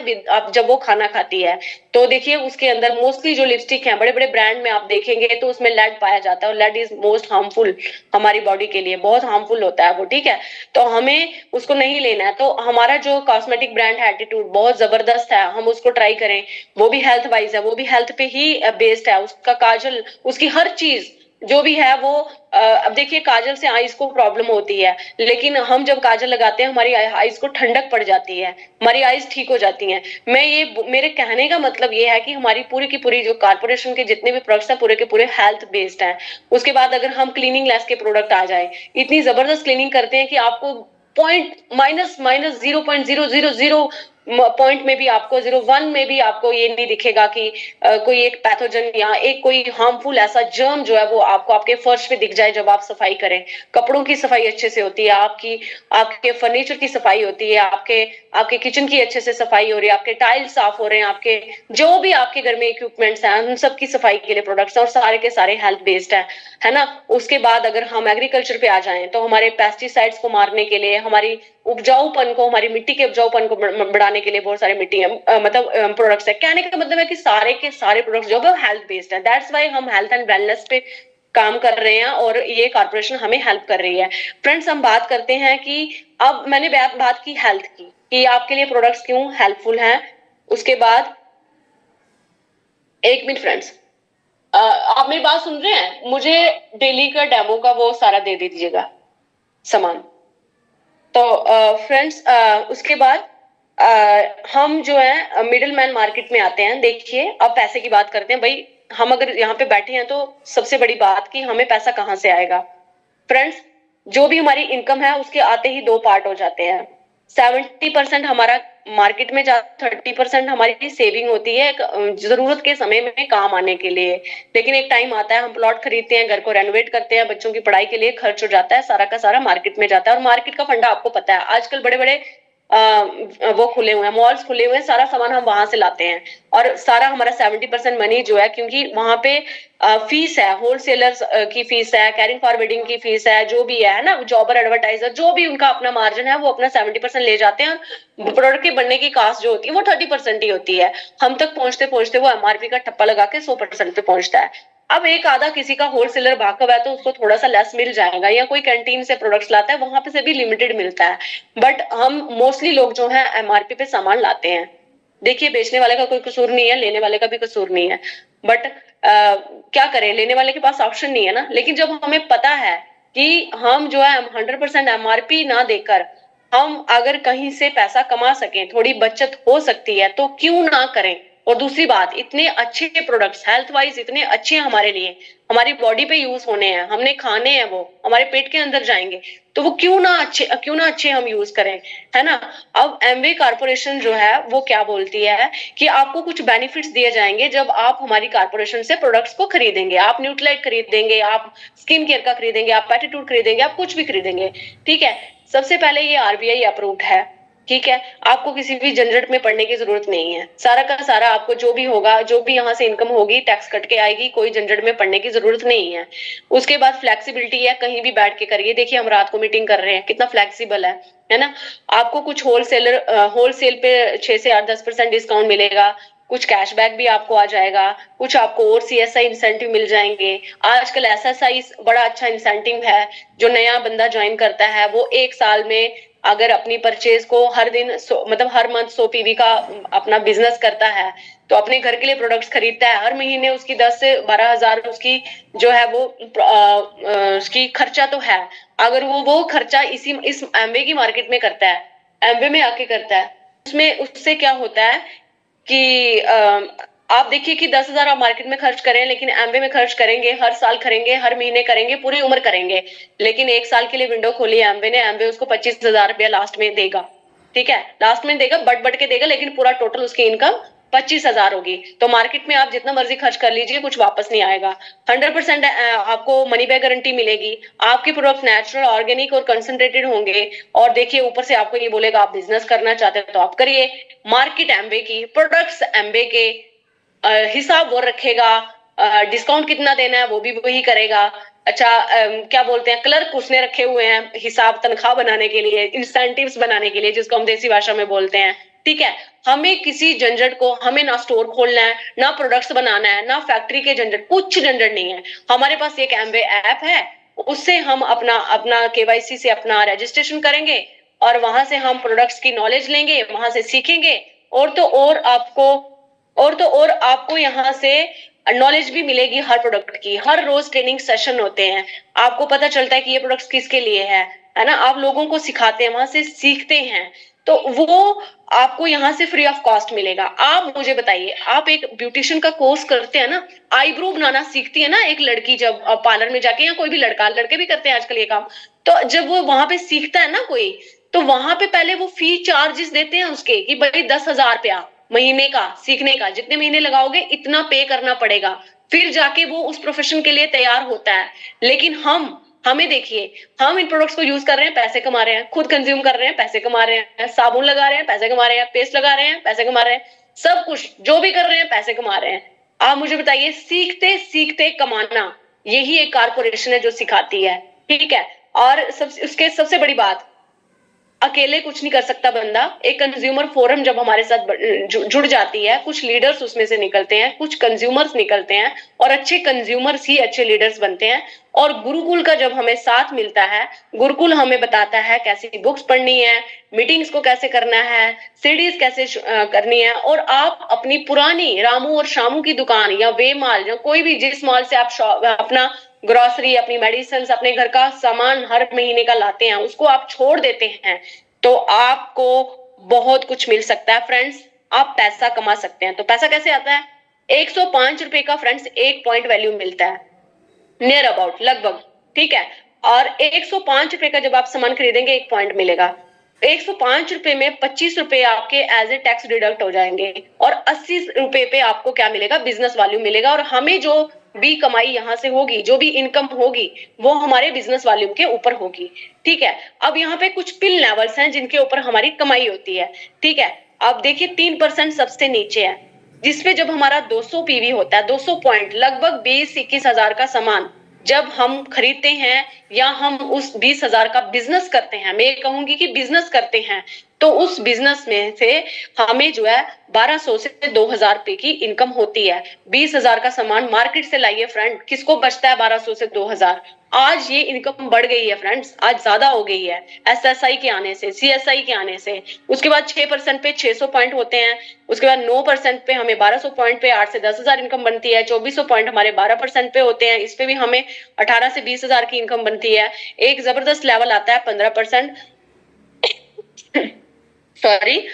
जब वो खाना खाती है। तो देखिए उसके अंदर मोस्टली जो लिपस्टिक है बड़े बड़े ब्रांड में आप देखेंगे तो उसमें लेड पाया जाता है, और लेड इज मोस्ट हार्मफुल हमारी बॉडी के लिए, बहुत हार्मफुल होता है वो। ठीक है। तो हमें उसको नहीं लेना है। तो हमारा जो कॉस्मेटिक ब्रांड है एटीट्यूड बहुत जबरदस्त है, हम उसको ट्राई करें। वो भी हेल्थ वाइज है, वो भी हेल्थ पे ही बेस्ड है। उसका काजल, उसकी हर चीज जो भी है वो अब देखिए काजल से आईज को प्रॉब्लम होती है, लेकिन हम जब काजल लगाते हैं हमारी आईज को ठंडक पड़ जाती है, हमारी आईज ठीक हो जाती हैं। मेरे कहने का मतलब ये है कि हमारी पूरी की पूरी जो कारपोरेशन के जितने भी प्रोडक्ट्स हैं पूरे के पूरे हेल्थ बेस्ड हैं। उसके बाद अगर हम क्लीनिंग लेस के प्रोडक्ट आ जाए, इतनी जबरदस्त क्लीनिंग करते हैं कि आपको पॉइंट माइनस माइनस 0.000 पॉइंट में भी आपको 0.1 में भी आपको ये नहीं दिखेगा कि कोई एक पैथोजन या एक कोई हार्मफुल ऐसा जर्म जो है वो आपको आपके फर्श पे दिख जाए जब आप सफाई करें। कपड़ों की सफाई अच्छे से होती है, आपके फर्नीचर की सफाई होती है, आपके किचन की अच्छे से सफाई हो रही है, आपके टाइल्स साफ हो रहे हैं, आपके जो भी आपके घर में इक्विपमेंट्स हैं उन सब की सफाई के लिए प्रोडक्ट्स हैं, और सारे के सारे हेल्थ बेस्ड है ना। उसके बाद अगर हम एग्रीकल्चर पे आ जाएं तो हमारे पेस्टिसाइड्स को मारने के लिए, हमारी उपजाऊपन को, हमारी मिट्टी के उपजाऊपन को बढ़ाने के लिए बहुत सारे मिट्टी मतलब प्रोडक्ट्स है। कहने का मतलब है कि सारे के सारे प्रोडक्ट्स जो है हेल्थ बेस्ड है। दैट्स वाई हम हेल्थ एंड वेलनेस पे काम कर रहे हैं और ये कॉर्पोरेशन हमें हेल्प कर रही है। फ्रेंड्स, हम बात करते हैं कि अब मैंने बात की हेल्थ की कि आपके लिए प्रोडक्ट्स क्यों हेल्पफुल हैं। उसके बाद एक मिनट फ्रेंड्स, आप मेरी बात सुन रहे हैं? मुझे डेली का डेमो का वो सारा दे दीजिएगा सामान। तो फ्रेंड्स, उसके बाद हम जो है मिडिल मैन मार्केट में आते हैं। देखिए, अब पैसे की बात करते हैं भाई। हम अगर यहाँ पे बैठे हैं तो सबसे बड़ी बात कि हमें पैसा कहाँ से आएगा। फ्रेंड्स, जो भी हमारी इनकम है उसके आते ही दो पार्ट हो जाते हैं। 70% हमारा मार्केट में जा, 30% हमारी सेविंग होती है जरूरत के समय में काम आने के लिए। लेकिन एक टाइम आता है, हम प्लॉट खरीदते हैं, घर को रेनोवेट करते हैं, बच्चों की पढ़ाई के लिए खर्च हो जाता है, सारा का सारा मार्केट में जाता है। और मार्केट का फंडा आपको पता है, आजकल बड़े बड़े वो खुले हुए हैं, मॉल्स खुले हुए हैं, सारा सामान हम वहां से लाते हैं। और सारा हमारा 70% मनी जो है, क्योंकि वहां पे फीस है, होलसेलर्स की फीस है, कैरिंग फॉरवर्डिंग की फीस है, जो भी है ना, जॉबर एडवर्टाइजर, जो भी उनका अपना मार्जिन है वो अपना 70% ले जाते हैं। प्रोडक्ट के बनने की कास्ट जो होती है वो 30% ही होती है। हम तक पहुंचते पहुंचते वो एमआरपी का ठप्पा लगा के 100% पे पहुंचता है। अब एक आधा किसी का होलसेलर भागव है तो उसको थोड़ा सा लेस मिल जाएगा, या कोई कैंटीन से प्रोडक्ट्स लाता है वहां पे से भी लिमिटेड मिलता है। बट हम मोस्टली लोग जो है एमआरपी पे सामान लाते हैं। देखिए, बेचने वाले का कोई कसूर नहीं है, लेने वाले का भी कसूर नहीं है। बट क्या करें, लेने वाले के पास ऑप्शन नहीं है ना। लेकिन जब हमें पता है कि हम जो है 100% एमआरपी ना देकर हम अगर कहीं से पैसा कमा सकें, थोड़ी बचत हो सकती है, तो क्यों ना करें। और दूसरी बात, इतने अच्छे प्रोडक्ट्स हेल्थ वाइज इतने अच्छे हैं हमारे लिए, हमारी बॉडी पे यूज होने हैं, हमने खाने हैं, वो हमारे पेट के अंदर जाएंगे, तो वो क्यों ना अच्छे हम यूज करें, है ना। अब एमवे कारपोरेशन जो है वो क्या बोलती है कि आपको कुछ बेनिफिट्स दिए जाएंगे जब आप हमारी कारपोरेशन से प्रोडक्ट्स को खरीदेंगे। आप न्यूट्रालाइट खरीदेंगे, आप स्किन केयर का खरीदेंगे, आप पैटीट्यूड खरीदेंगे, आप कुछ भी खरीदेंगे, ठीक है। सबसे पहले ये आरबीआई अप्रूव्ड है, ठीक है। आपको किसी भी झंझट में पड़ने की जरूरत नहीं है। सारा का सारा आपको जो भी होगा, जो भी यहाँ से इनकम होगी टैक्स कट के आएगी, कोई झंझट में पड़ने की जरूरत नहीं है। उसके बाद फ्लेक्सिबिलिटी है, कहीं भी बैठ के करिए। देखिए, हम रात को मीटिंग कर रहे हैं, कितना फ्लेक्सिबल है ना। आपको कुछ होलसेल पे 6 से 8-10% डिस्काउंट मिलेगा, कुछ कैशबैक भी आपको आ जाएगा, कुछ आपको और सीएसआई इंसेंटिव मिल जाएंगे। आजकल एसएसआई बड़ा अच्छा इंसेंटिव है। जो नया बंदा ज्वाइन करता है वो 1 साल में अगर अपनी परचेज को हर दिन मतलब हर मंथ 100 पीवी का अपना बिजनेस करता है, तो अपने घर के लिए प्रोडक्ट्स खरीदता है, हर महीने उसकी 10 से 12 हजार उसकी जो है वो उसकी खर्चा तो है। अगर वो खर्चा इस एमवे की मार्केट में करता है, एमवे में आके करता है, उसमें उससे क्या होता है कि आप देखिए कि 10 हजार आप मार्केट में खर्च करें, लेकिन एमवे में खर्च करेंगे, हर साल करेंगे, हर महीने करेंगे, पूरी उम्र करेंगे। लेकिन 1 साल के लिए विंडो खोली एमवे ने, एमवे उसको 25 हजार रुपया लास्ट में देगा, ठीक है। लास्ट में देगा, बट के देगा, लेकिन पूरा टोटल उसकी इनकम 25 हजार होगी। तो मार्केट में आप जितना मर्जी खर्च कर लीजिए, कुछ वापस नहीं आएगा। 100% आपको मनी बैक गारंटी मिलेगी। आपके प्रोडक्ट नेचुरल, ऑर्गेनिक और कंसंट्रेटेड होंगे। और देखिए, ऊपर से आपको ये बोलेगा आप बिजनेस करना चाहते हैं तो आप करिए। मार्केट एमवे की, प्रोडक्ट्स एमवे के, हिसाब वो रखेगा, डिस्काउंट कितना देना है वो भी वही करेगा। अच्छा, क्या बोलते हैं, क्लर्क उसने रखे हुए हैं हिसाब तनख्वाह बनाने के लिए, इंसेंटिव्स बनाने के लिए, जिसको हम देसी भाषा में बोलते हैं, ठीक है। हमें किसी झंझट को, हमें ना स्टोर खोलना है, ना प्रोडक्ट्स बनाना है, ना फैक्ट्री के झंझट, कुछ झंझट नहीं है। हमारे पास एक एमवे ऐप है, उससे हम अपना अपना केवाईसी से अपना रजिस्ट्रेशन करेंगे और वहां से हम प्रोडक्ट्स की नॉलेज लेंगे, वहां से सीखेंगे। और तो और आपको यहाँ से नॉलेज भी मिलेगी हर प्रोडक्ट की। हर रोज ट्रेनिंग सेशन होते हैं, आपको पता चलता है कि ये प्रोडक्ट्स किसके लिए है ना। आप लोगों को सिखाते हैं, वहां से सीखते हैं, तो वो आपको यहाँ से फ्री ऑफ कॉस्ट मिलेगा। आप मुझे बताइए, आप एक ब्यूटिशियन का कोर्स करते हैं ना, आईब्रो बनाना सीखती है ना एक लड़की, जब पार्लर में जाके, या कोई भी लड़का, लड़के भी करते हैं आजकल ये काम, तो जब वो वहां पे सीखता है ना कोई, तो वहां पे पहले वो फी चार्जेस देते हैं उसके कि भाई 10 हजार रुपया महीने का सीखने का, जितने महीने लगाओगे इतना पे करना पड़ेगा, फिर जाके वो उस प्रोफेशन के लिए तैयार होता है। लेकिन हमें देखिए, हम इन प्रोडक्ट्स को यूज कर रहे हैं, पैसे कमा रहे हैं, खुद कंज्यूम कर रहे हैं, पैसे कमा रहे हैं, साबुन लगा रहे हैं, पैसे कमा रहे हैं, पेस्ट लगा रहे हैं, पैसे कमा रहे हैं, सब कुछ जो भी कर रहे हैं पैसे कमा रहे हैं। आप मुझे बताइए, सीखते सीखते कमाना, यही एक कारपोरेशन है जो सिखाती है, ठीक है। और उसके सबसे बड़ी बात, अकेले कुछ नहीं कर सकता बंदा। एक कंज्यूमर फोरम जब हमारे साथ जुड़ जाती है, कुछ लीडर्स उसमें से निकलते हैं, कुछ कंज्यूमर्स निकलते हैं, और अच्छे कंज्यूमर्स ही अच्छे लीडर्स बनते हैं। और गुरुकुल का जब हमें साथ मिलता है, गुरुकुल हमें बताता है कैसी बुक्स पढ़नी है, मीटिंग्स को कैसे करना है, सीडीज कैसे करनी है, और आप अपनी पुरानी रामू और शामू की दुकान या वे माल या कोई भी जिस माल से आप अपना ग्रोसरी, अपनी मेडिसिन, अपने घर का सामान हर महीने का लाते हैं, उसको आप छोड़ देते हैं, तो आपको बहुत कुछ मिल सकता है फ्रेंड्स। आप पैसा कमा सकते हैं। तो पैसा कैसे आता है? 105 रुपए का फ्रेंड्स एक पॉइंट वैल्यू मिलता है, नियर अबाउट, लगभग, ठीक है। और 105 रुपए का जब आप सामान खरीदेंगे, एक पॉइंट मिलेगा। 105 रुपए में 25 रुपए आपके एज ए टैक्स डिडक्ट हो जाएंगे, और 80 रुपए पे आपको क्या मिलेगा? बिजनेस वैल्यू मिलेगा। और हमें जो भी कमाई यहाँ से होगी, जो भी इनकम होगी, वो हमारे बिजनेस वैल्यू के ऊपर होगी, ठीक है। अब यहाँ पे कुछ पिन लेवल्स हैं जिनके ऊपर हमारी कमाई होती है, ठीक है। अब देखिए 3% सबसे नीचे है, जिसपे जब हमारा 200 पीवी होता है, 200 पॉइंट, लगभग 20-21 हजार का सामान जब हम खरीदते हैं, या हम उस 20,000 का बिजनेस करते हैं, मैं कहूंगी कि बिजनेस करते हैं, तो उस बिजनेस में से हमें जो है 1200 से 2,000 रुपए की इनकम होती है। 20,000 का सामान मार्केट से लाइए फ्रेंड, किसको बचता है 1200 से 2,000? आज ये इनकम बढ़ गई है फ्रेंड्स, आज ज्यादा हो गई है एसएसआई के आने से, सीएसआई के आने से। उसके बाद 6% पे 600 पॉइंट होते हैं, उसके बाद 9% पे हमें 1200 पॉइंट पे 8 से 10,000 इनकम बनती है, 2400 पॉइंट हमारे 12% पे होते हैं, इस पे भी हमें 18 से 20,000 की इनकम बनती है। एक जबरदस्त लेवल आता है 15%, सॉरी,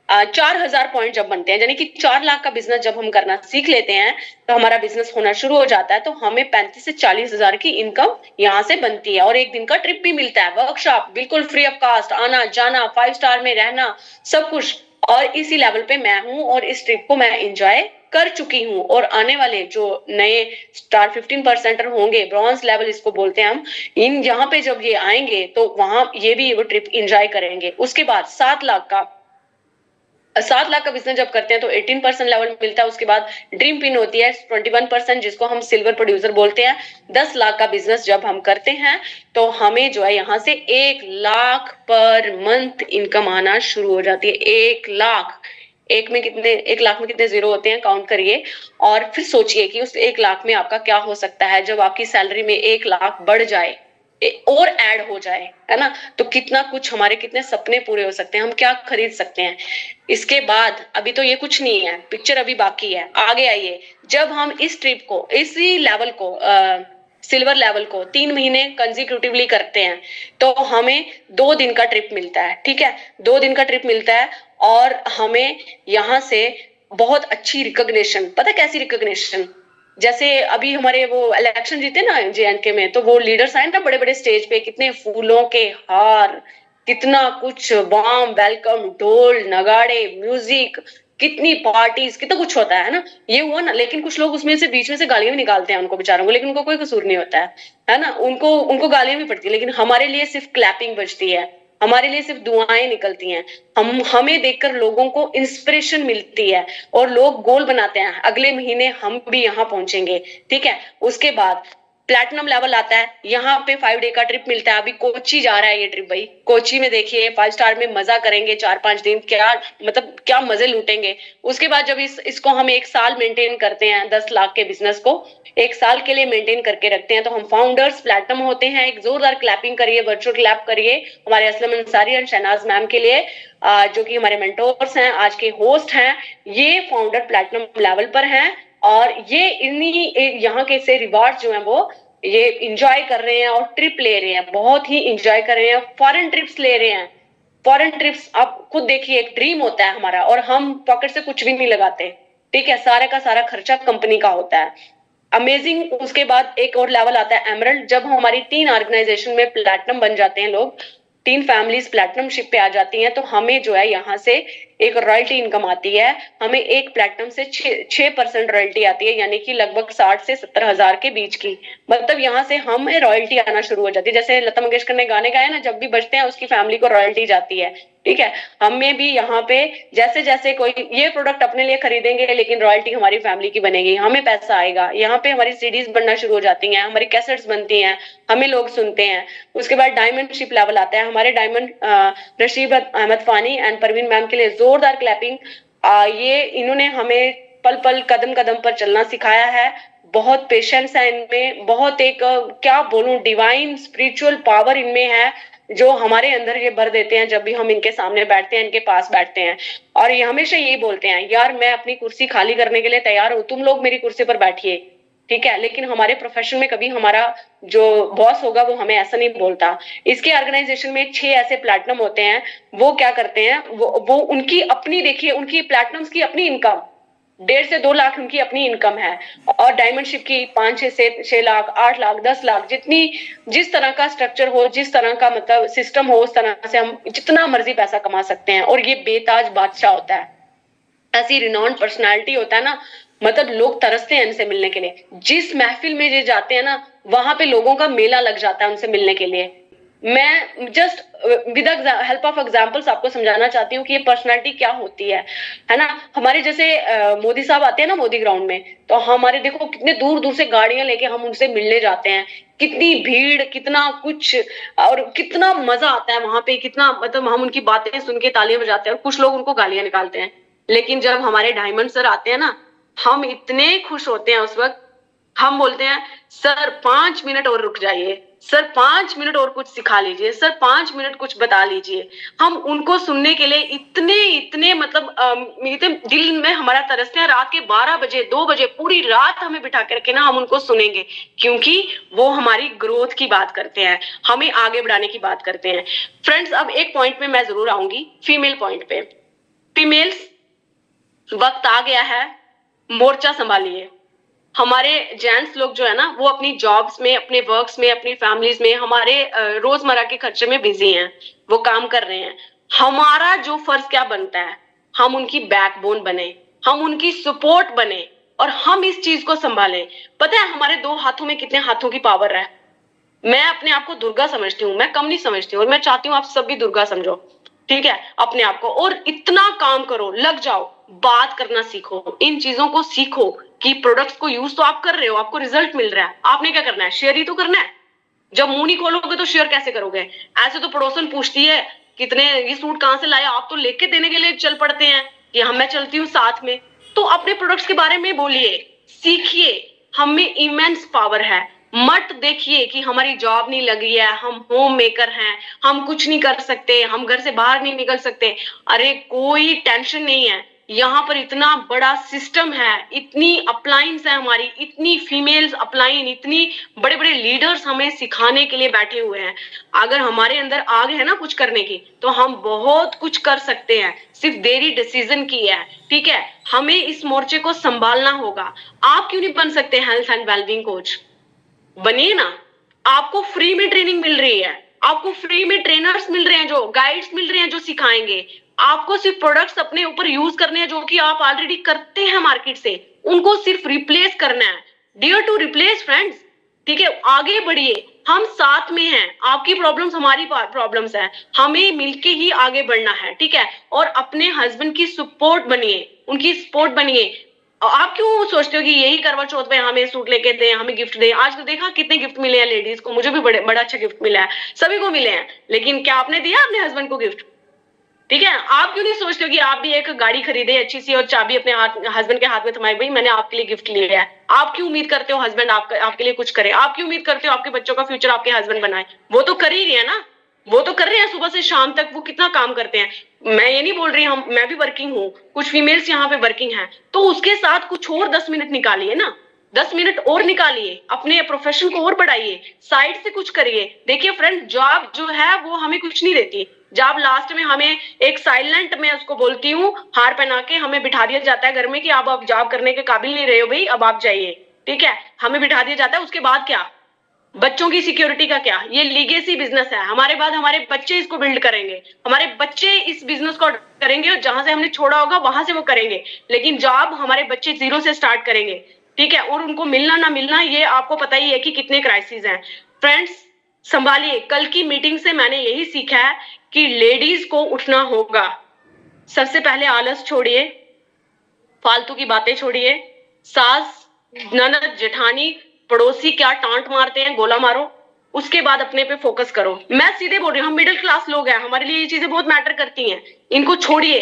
4,000 पॉइंट जब बनते हैं, यानी कि 4 लाख का बिजनेस जब हम करना सीख लेते हैं, तो हमारा बिजनेस होना शुरू हो जाता है, तो हमें 35 से 40,000 की इनकम यहाँ से बनती है। और एक दिन का ट्रिप भी मिलता है, वर्कशॉप बिल्कुल फ्री ऑफ कास्ट, आना जाना, 5 स्टार में रहना, सब कुछ। और इसी लेवल पे मैं हूँ, और इस ट्रिप को मैं एंजॉय कर चुकी हूँ। और आने वाले जो नए स्टार 15% होंगे, ब्रॉन्ज लेवल इसको बोलते हैं हम, इन यहाँ पे जब ये आएंगे, तो वहां ये भी वो ट्रिप एंजॉय करेंगे। उसके बाद 7 लाख का बिजनेस जब करते हैं, तो 18% लेवल मिलता है। उसके बाद ड्रीम पिन होती है 21%, जिसको हम सिल्वर प्रोड्यूसर बोलते हैं। 10 लाख का बिजनेस जब हम करते हैं, तो हमें जो है यहाँ से 1 लाख पर मंथ इनकम आना शुरू हो जाती है। 1 लाख, 1 लाख में कितने जीरो होते हैं, काउंट करिए, और फिर सोचिए कि उस 1 लाख में आपका क्या हो सकता है जब आपकी सैलरी में 1 लाख बढ़ जाए और ऐड हो जाए, है ना। तो कितना कुछ, हमारे कितने सपने पूरे हो सकते हैं, हम क्या खरीद सकते हैं। इसके बाद अभी तो ये कुछ नहीं है, पिक्चर अभी बाकी है, आगे आइए। जब हम इस ट्रिप को, इसी लेवल को, सिल्वर लेवल को 3 महीने कंजिक्यूटिवली करते हैं, तो हमें 2 दिन का ट्रिप मिलता है, ठीक है। 2 दिन का ट्रिप मिलता है, और हमें यहाँ से बहुत अच्छी रिकॉग्निशन, पता कैसी रिकॉग्निशन? जैसे अभी हमारे वो इलेक्शन जीते ना जेएनके में, तो वो लीडर्स आए ना बड़े बड़े स्टेज पे, कितने फूलों के हार, कितना कुछ, वार्म वेलकम, ढोल नगाड़े, म्यूजिक, कितनी पार्टीज, कितना कुछ होता है ना। ये हुआ ना, लेकिन कुछ लोग उसमें से बीच में से गालियां भी निकालते हैं उनको बेचारों को, लेकिन उनको कोई कसूर नहीं होता है ना। उनको उनको गालियां भी पड़ती है, लेकिन हमारे लिए सिर्फ क्लैपिंग बजती है, हमारे लिए सिर्फ दुआएं निकलती हैं। हमें देखकर लोगों को इंस्पिरेशन मिलती है, और लोग गोल बनाते हैं, अगले महीने हम भी यहाँ पहुंचेंगे, ठीक है। उसके बाद प्लैटिनम लेवल आता है, यहाँ पे 5 डे का ट्रिप मिलता है। अभी कोची जा रहा है ये ट्रिप भाई, कोची में देखिए 5 स्टार में मजा करेंगे, 4-5 दिन, क्या मतलब क्या मजे लूटेंगे। उसके बाद जब इसको हम 1 साल मेंटेन करते हैं, 10 लाख के बिजनेस को 1 साल के लिए मेंटेन करके रखते हैं, तो हम फाउंडर्स प्लैटिनम होते हैं। एक जोरदार क्लैपिंग करिए, वर्चुअल क्लैप करिए हमारे असलम अंसारी और शहनाज मैम के लिए, जो कि हमारे मेंटोर्स हैं, आज के होस्ट हैं। ये फाउंडर प्लैटिनम लेवल पर हैं, और ये इन्हीं यहाँ के से रिवार्ड जो हैं वो ये इंजॉय कर रहे हैं, और ट्रिप ले रहे हैं, बहुत ही इंजॉय कर रहे हैं, फॉरेन ट्रिप्स ले रहे हैं। फॉरेन ट्रिप्स आप खुद देखिए, एक ड्रीम होता है हमारा, और हम पॉकेट से कुछ भी नहीं लगाते, ठीक है। सारे का सारा खर्चा कंपनी का होता है, अमेजिंग। उसके बाद एक और लेवल आता है एमरल्ड, जब हमारी 3 ऑर्गेनाइजेशन में प्लैटिनम बन जाते हैं लोग, 3 फैमिलीज प्लैटिनम शिप पे आ जाती हैं, तो हमें जो है यहाँ से एक रॉयल्टी इनकम आती है। हमें एक प्लैटिनम से 6% रॉयल्टी आती है, यानी कि लगभग 60 से 70 हजार के बीच की। मतलब यहाँ से हमें रॉयल्टी आना शुरू हो जाती है। जैसे लता मंगेशकर ने गाने गाए ना, जब भी बजते हैं उसकी फैमिली को रॉयल्टी जाती है। ठीक है। हमें भी यहाँ पे जैसे जैसे कोई ये प्रोडक्ट अपने लिए खरीदेंगे, लेकिन रॉयल्टी हमारी फैमिली की बनेगी, हमें पैसा आएगा। यहाँ पे हमारी सीडीज बनना शुरू हो जाती हैं, हमारी कैसेट्स बनती हैं, हमें लोग सुनते हैं। उसके बाद डायमंड शिप लेवल आता है। हमारे diamond Rashid Ahmad Fani and Parveen ma'am के लिए जोरदार क्लैपिंग। ये इन्होंने हमें पल पल कदम कदम पर चलना सिखाया है। बहुत पेशेंस है इनमें, बहुत एक क्या बोलूं, डिवाइन स्पिरिचुअल पावर इनमें है, जो हमारे अंदर ये भर देते हैं जब भी हम इनके सामने बैठते हैं, इनके पास बैठते हैं। और ये हमेशा यही बोलते हैं, यार मैं अपनी कुर्सी खाली करने के लिए तैयार हूं, तुम लोग मेरी कुर्सी पर बैठिए, ठीक है। लेकिन हमारे प्रोफेशन में कभी हमारा जो बॉस होगा वो हमें ऐसा नहीं बोलता। इसके ऑर्गेनाइजेशन में 6 ऐसे प्लैटिनम होते हैं। वो क्या करते हैं, वो उनकी अपनी, देखिए उनकी प्लैटिनम्स की अपनी इनकम 1.5 से 2 लाख उनकी अपनी इनकम है। और डायमंडशिप की 5 से 6 लाख, 8 लाख, 10 लाख, जितनी जिस तरह का स्ट्रक्चर हो, जिस तरह का मतलब सिस्टम हो, उस तरह से हम जितना मर्जी पैसा कमा सकते हैं। और ये बेताज बादशाह होता है, ऐसी रिनाउंड पर्सनालिटी होता है ना, मतलब लोग तरसते हैं इनसे मिलने के लिए। जिस महफिल में ये जाते हैं ना, वहां पे लोगों का मेला लग जाता है उनसे मिलने के लिए। मैं just with help of examples आपको समझाना चाहती हूँ कि ये पर्सनालिटी क्या होती है ना। हमारे जैसे मोदी साहब आते हैं ना मोदी ग्राउंड में, तो हमारे देखो कितने दूर दूर से गाड़ियां लेके हम उनसे मिलने जाते हैं, कितनी भीड़, कितना कुछ, और कितना मजा आता है वहां पे, कितना मतलब हम उनकी बातें सुन के तालियां बजाते हैं, और कुछ लोग उनको गालियां निकालते हैं। लेकिन जब हमारे डायमंड सर आते हैं ना, हम इतने खुश होते हैं उस वक्त। हम बोलते हैं सर 5 मिनट और रुक जाइए, सर 5 मिनट और कुछ सिखा लीजिए, सर 5 मिनट कुछ बता लीजिए। हम उनको सुनने के लिए इतने इतने मतलब इतने दिल में हमारा तरसते हैं। रात के 12 बजे 2 बजे पूरी रात हमें बिठा के रखे ना, हम उनको सुनेंगे, क्योंकि वो हमारी ग्रोथ की बात करते हैं, हमें आगे बढ़ाने की बात करते हैं। फ्रेंड्स, अब एक पॉइंट पे मैं जरूर आऊंगी, फीमेल पॉइंट पे। फीमेल्स, वक्त आ गया है, मोर्चा संभालिए। हमारे जेंट्स लोग जो है ना, वो अपनी जॉब्स में, अपने वर्क्स में, अपनी फैमिलीज में, हमारे रोजमर्रा के खर्चे में बिजी हैं, वो काम कर रहे हैं। हमारा जो फर्ज क्या बनता है, हम उनकी बैकबोन बने, हम उनकी सपोर्ट बने, और हम इस चीज को संभालें। पता है हमारे 2 हाथों में कितने हाथों की पावर है। मैं अपने आप को दुर्गा समझती हूँ, मैं कम नहीं समझती हूँ, और मैं चाहती हूँ आप सब भी दुर्गा समझो, ठीक है, अपने आप को। और इतना काम करो, लग जाओ, बात करना सीखो, इन चीजों को सीखो कि प्रोडक्ट्स को यूज तो आप कर रहे हो, आपको रिजल्ट मिल रहा है, आपने क्या करना है, शेयर ही तो करना है। जब मुंह नहीं खोलोगे तो शेयर कैसे करोगे? ऐसे तो पड़ोसन पूछती है कितने ये सूट कहां से लाया, आप तो लेके देने के लिए चल पड़ते हैं कि हम मैं चलती हूँ साथ में। तो अपने प्रोडक्ट्स के बारे में बोलिए, सीखिए, हमें इमेंस पावर है। मत देखिए कि हमारी जॉब नहीं लगी है, हम होम मेकर हैं, हम कुछ नहीं कर सकते, हम घर से बाहर नहीं निकल सकते। अरे कोई टेंशन नहीं है, यहाँ पर इतना बड़ा सिस्टम है, इतनी अप्लायंस है हमारी, इतनी फीमेल्स अप्लाइन, इतनी बड़े बड़े लीडर्स हमें सिखाने के लिए बैठे हुए हैं। अगर हमारे अंदर आग है ना कुछ करने की, तो हम बहुत कुछ कर सकते हैं, सिर्फ देरी डिसीजन की है, ठीक है। हमें इस मोर्चे को संभालना होगा। आप क्यों नहीं बन सकते हेल्थ एंड वेलबींग कोच? बनिए ना। आपको फ्री में ट्रेनिंग मिल रही है, आपको फ्री में ट्रेनर्स मिल रहे हैं, जो गाइड्स मिल रहे हैं, जो सिखाएंगे। आपको सिर्फ प्रोडक्ट्स अपने ऊपर यूज करने हैं, जो कि आप ऑलरेडी करते हैं मार्केट से, उनको सिर्फ रिप्लेस करना है। डियर टू रिप्लेस फ्रेंड्स, ठीक है, आगे बढ़िए, हम साथ में हैं, आपकी प्रॉब्लम्स हमारी प्रॉब्लम्स है, हमें मिलके ही आगे बढ़ना है, ठीक है। और अपने हस्बैंड की सपोर्ट बनिए, उनकी सपोर्ट बनिए। आप क्यों सोचते हो कि यही करवा चौथ पे हमें सूट लेके दें, हमें गिफ्ट दें? आज तो देखा कितने गिफ्ट मिले हैं लेडीज को, मुझे भी बड़ा अच्छा गिफ्ट मिला है, सभी को मिले हैं, लेकिन क्या आपने दिया अपने हस्बैंड को गिफ्ट? ठीक है, आप क्यों नहीं सोचते हो कि आप भी एक गाड़ी खरीदे अच्छी सी और चाबी अपने हस्बैंड के हाथ में थमाई, भाई मैंने आपके लिए गिफ्ट लिया है। आप क्यों उम्मीद करते हो हस्बैंड आपके लिए कुछ करे? आप क्यों उम्मीद करते हो आपके बच्चों का फ्यूचर आपके हस्बैंड बनाए? वो तो कर ही रहे हैं ना, वो तो कर रहे हैं, सुबह से शाम तक वो कितना काम करते हैं। मैं ये नहीं बोल रही, मैं भी वर्किंग हूँ, कुछ फीमेल्स यहाँ पे वर्किंग है, तो उसके साथ कुछ और 10 मिनट निकालिए ना, 10 मिनट और निकालिए, अपने प्रोफेशन को और बढ़ाइए, साइड से कुछ करिए। देखिए फ्रेंड, जॉब जो है वो हमें कुछ नहीं देती। जॉब लास्ट में हमें एक साइलेंट, मैं उसको बोलती हूँ, हार पहना के हमें बिठा दिया जाता है घर में कि आप जॉब करने के काबिल नहीं रहे हो भाई, अब आप जाइए, ठीक है, हमें बिठा दिया जाता है। उसके बाद क्या? बच्चों की सिक्योरिटी का क्या? ये लीगेसी बिजनेस है, हमारे बाद हमारे बच्चे इसको बिल्ड करेंगे, हमारे बच्चे इस बिजनेस को करेंगे, और जहां से हमने छोड़ा होगा वहां से वो करेंगे, लेकिन जॉब हमारे बच्चे 0 से स्टार्ट करेंगे, ठीक है। और उनको मिलना ना मिलना, ये आपको पता ही है कि कितने क्राइसिस हैं। फ्रेंड्स, संभालिए। कल की मीटिंग से मैंने यही सीखा है कि लेडीज को उठना होगा। सबसे पहले आलस छोड़िए, फालतू की बातें छोड़िए, सास ननद जेठानी पड़ोसी क्या टांट मारते हैं गोला मारो, उसके बाद अपने पे फोकस करो। मैं सीधे बोल रही हूँ, हम मिडिल क्लास लोग हैं, हमारे लिए ये चीजें बहुत मैटर करती हैं। इनको छोड़िए,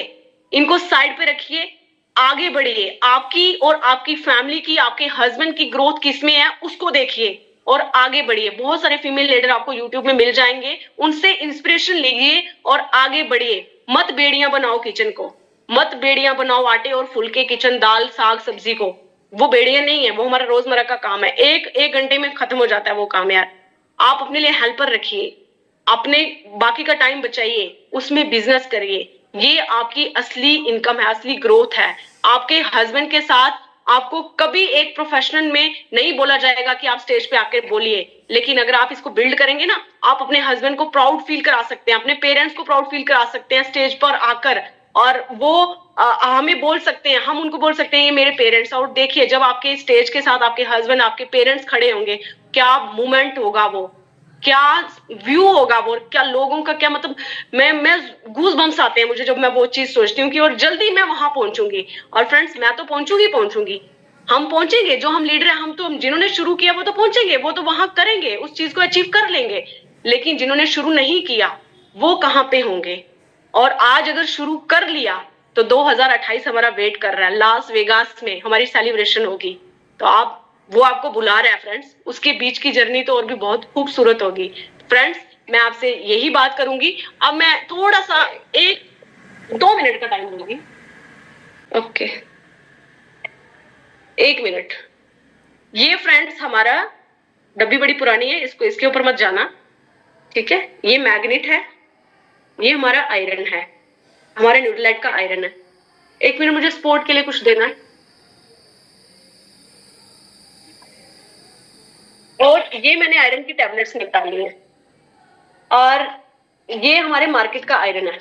इनको साइड पे रखिए, आगे बढ़िए। आपकी और आपकी फैमिली की, आपके हस्बैंड की ग्रोथ किसमें है उसको देखिए और आगे बढ़िए। बहुत सारे फीमेल लीडर आपको यूट्यूब में मिल जाएंगे, उनसे इंस्पिरेशन लीजिए और आगे बढ़िए। मत बेड़ियां बनाओ किचन को, मत बेड़ियां बनाओ आटे और फुलके किचन दाल साग सब्जी को। वो बेड़ियां नहीं है, वो हमारा रोजमर्रा का काम है। एक एक घंटे में खत्म हो जाता है वो काम यार। आप अपने लिए हेल्पर रखिए, अपने बाकी का टाइम बचाइए, उसमें बिजनेस करिए। ये आपकी असली इनकम है, असली ग्रोथ है। आपके हस्बैंड के साथ आपको कभी एक प्रोफेशनल में नहीं बोला जाएगा कि आप स्टेज पे आकर बोलिए, लेकिन अगर आप इसको बिल्ड करेंगे ना, आप अपने हस्बैंड को प्राउड फील करा सकते हैं, अपने पेरेंट्स को प्राउड फील करा सकते हैं स्टेज पर आकर। और वो हमें बोल सकते हैं, हम उनको बोल सकते हैं ये मेरे पेरेंट्स। और देखिए जब आपके स्टेज के साथ आपके हस्बैंड आपके पेरेंट्स खड़े होंगे, क्या मूवमेंट होगा, वो क्या व्यू होगा, वो क्या लोगों का क्या मतलब। मैं गूज बम्स आते हैं मुझे जब मैं वो चीज सोचती हूँ कि और जल्दी मैं वहां पहुंचूंगी। और फ्रेंड्स मैं तो पहुंचूंगी, हम पहुंचेंगे। जो हम लीडर हैं, हम तो जिन्होंने शुरू किया वो तो पहुंचेंगे, वो तो वहां करेंगे, उस चीज को अचीव कर लेंगे। लेकिन जिन्होंने शुरू नहीं किया वो कहाँ पे होंगे। और आज अगर शुरू कर लिया तो 2028 हमारा वेट कर रहा है, लास वेगास में हमारी सेलिब्रेशन होगी। तो आप, वो आपको बुला रहा है फ्रेंड्स, उसके बीच की जर्नी तो और भी बहुत खूबसूरत होगी। फ्रेंड्स मैं आपसे यही बात करूंगी। अब मैं थोड़ा सा 1-2 मिनट का टाइम दूंगी। Okay 1 minute. ये फ्रेंड्स हमारा डब्बी बड़ी पुरानी है, इसको इसके ऊपर मत जाना, ठीक है। ये मैग्नेट है, ये हमारा आयरन है, हमारे न्यूट्रलाइट का आयरन है। 1 मिनट मुझे स्पोर्ट के लिए कुछ देना है। और ये मैंने आयरन की टैबलेट्स निकाली है। और ये हमारे मार्केट का आयरन है,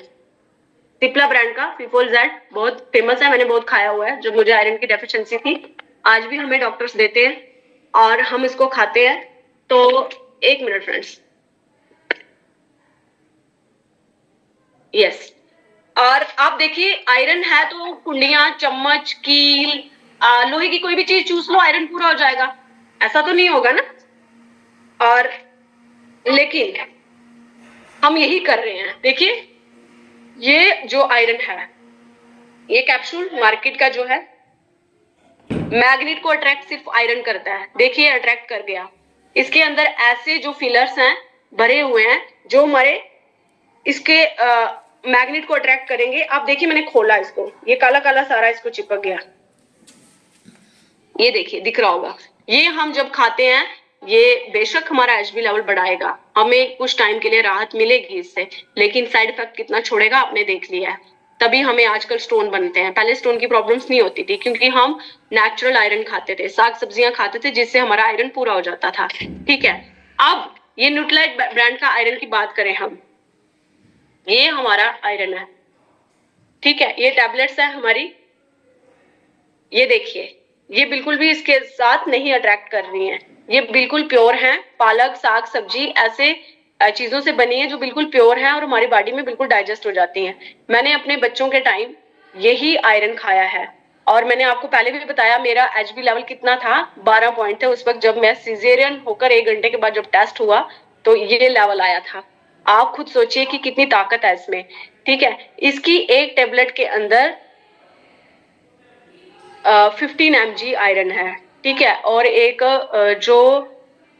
सिप्ला ब्रांड का फिफोल जेड, बहुत फेमस है, मैंने बहुत खाया हुआ है जब मुझे आयरन की डेफिशिएंसी थी। आज भी हमें डॉक्टर्स देते हैं और हम इसको खाते हैं। तो 1 मिनट फ्रेंड्स, यस। और आप देखिए आयरन है तो कुंडियां चम्मच कील लोहे की कोई भी चीज चूस लो, आयरन पूरा हो जाएगा, ऐसा तो नहीं होगा ना। और लेकिन हम यही कर रहे हैं। देखिए ये जो आयरन है, ये कैप्सूल मार्केट का जो है, मैग्नेट को अट्रैक्ट सिर्फ आयरन करता है। देखिए अट्रैक्ट कर गया। इसके अंदर ऐसे जो फिलर्स हैं भरे हुए हैं जो हमारे इसके मैग्नेट को अट्रैक्ट करेंगे। आप देखिए मैंने खोला इसको, ये काला काला सारा इसको चिपक गया, ये देखिए दिख रहा होगा। ये हम जब खाते हैं ये बेशक हमारा एचबी लेवल बढ़ाएगा, हमें कुछ टाइम के लिए राहत मिलेगी इससे, लेकिन साइड इफेक्ट कितना छोड़ेगा आपने देख लिया है। तभी हमें आजकल स्टोन बनते हैं, पहले स्टोन की प्रॉब्लम्स नहीं होती थी क्योंकि हम नेचुरल आयरन खाते थे, साग सब्जियां खाते थे जिससे हमारा आयरन पूरा हो जाता था, ठीक है। अब ये न्यूट्रलाइट ब्रांड का आयरन की बात करें हम, ये हमारा आयरन है, ठीक है। ये टैबलेट्स है हमारी, ये देखिए ये बिल्कुल भी इसके साथ नहीं अट्रैक्ट कर रही हैं, ये बिल्कुल प्योर हैं। पालक साग सब्जी ऐसे चीजों से बनी है जो बिल्कुल प्योर है और हमारी बॉडी में बिल्कुल डाइजेस्ट हो जाती हैं। मैंने अपने बच्चों के टाइम यही आयरन खाया है और मैंने आपको पहले भी बताया मेरा एचबी लेवल कितना था, 12 पॉइंट थे उस वक्त। जब मैं सीजेरियन होकर 1 घंटे के बाद जब टेस्ट हुआ तो ये लेवल आया था। आप खुद सोचिए कि कितनी ताकत है इसमें, ठीक है। इसकी एक टेबलेट के अंदर 15 mg आयरन है, ठीक है। और एक जो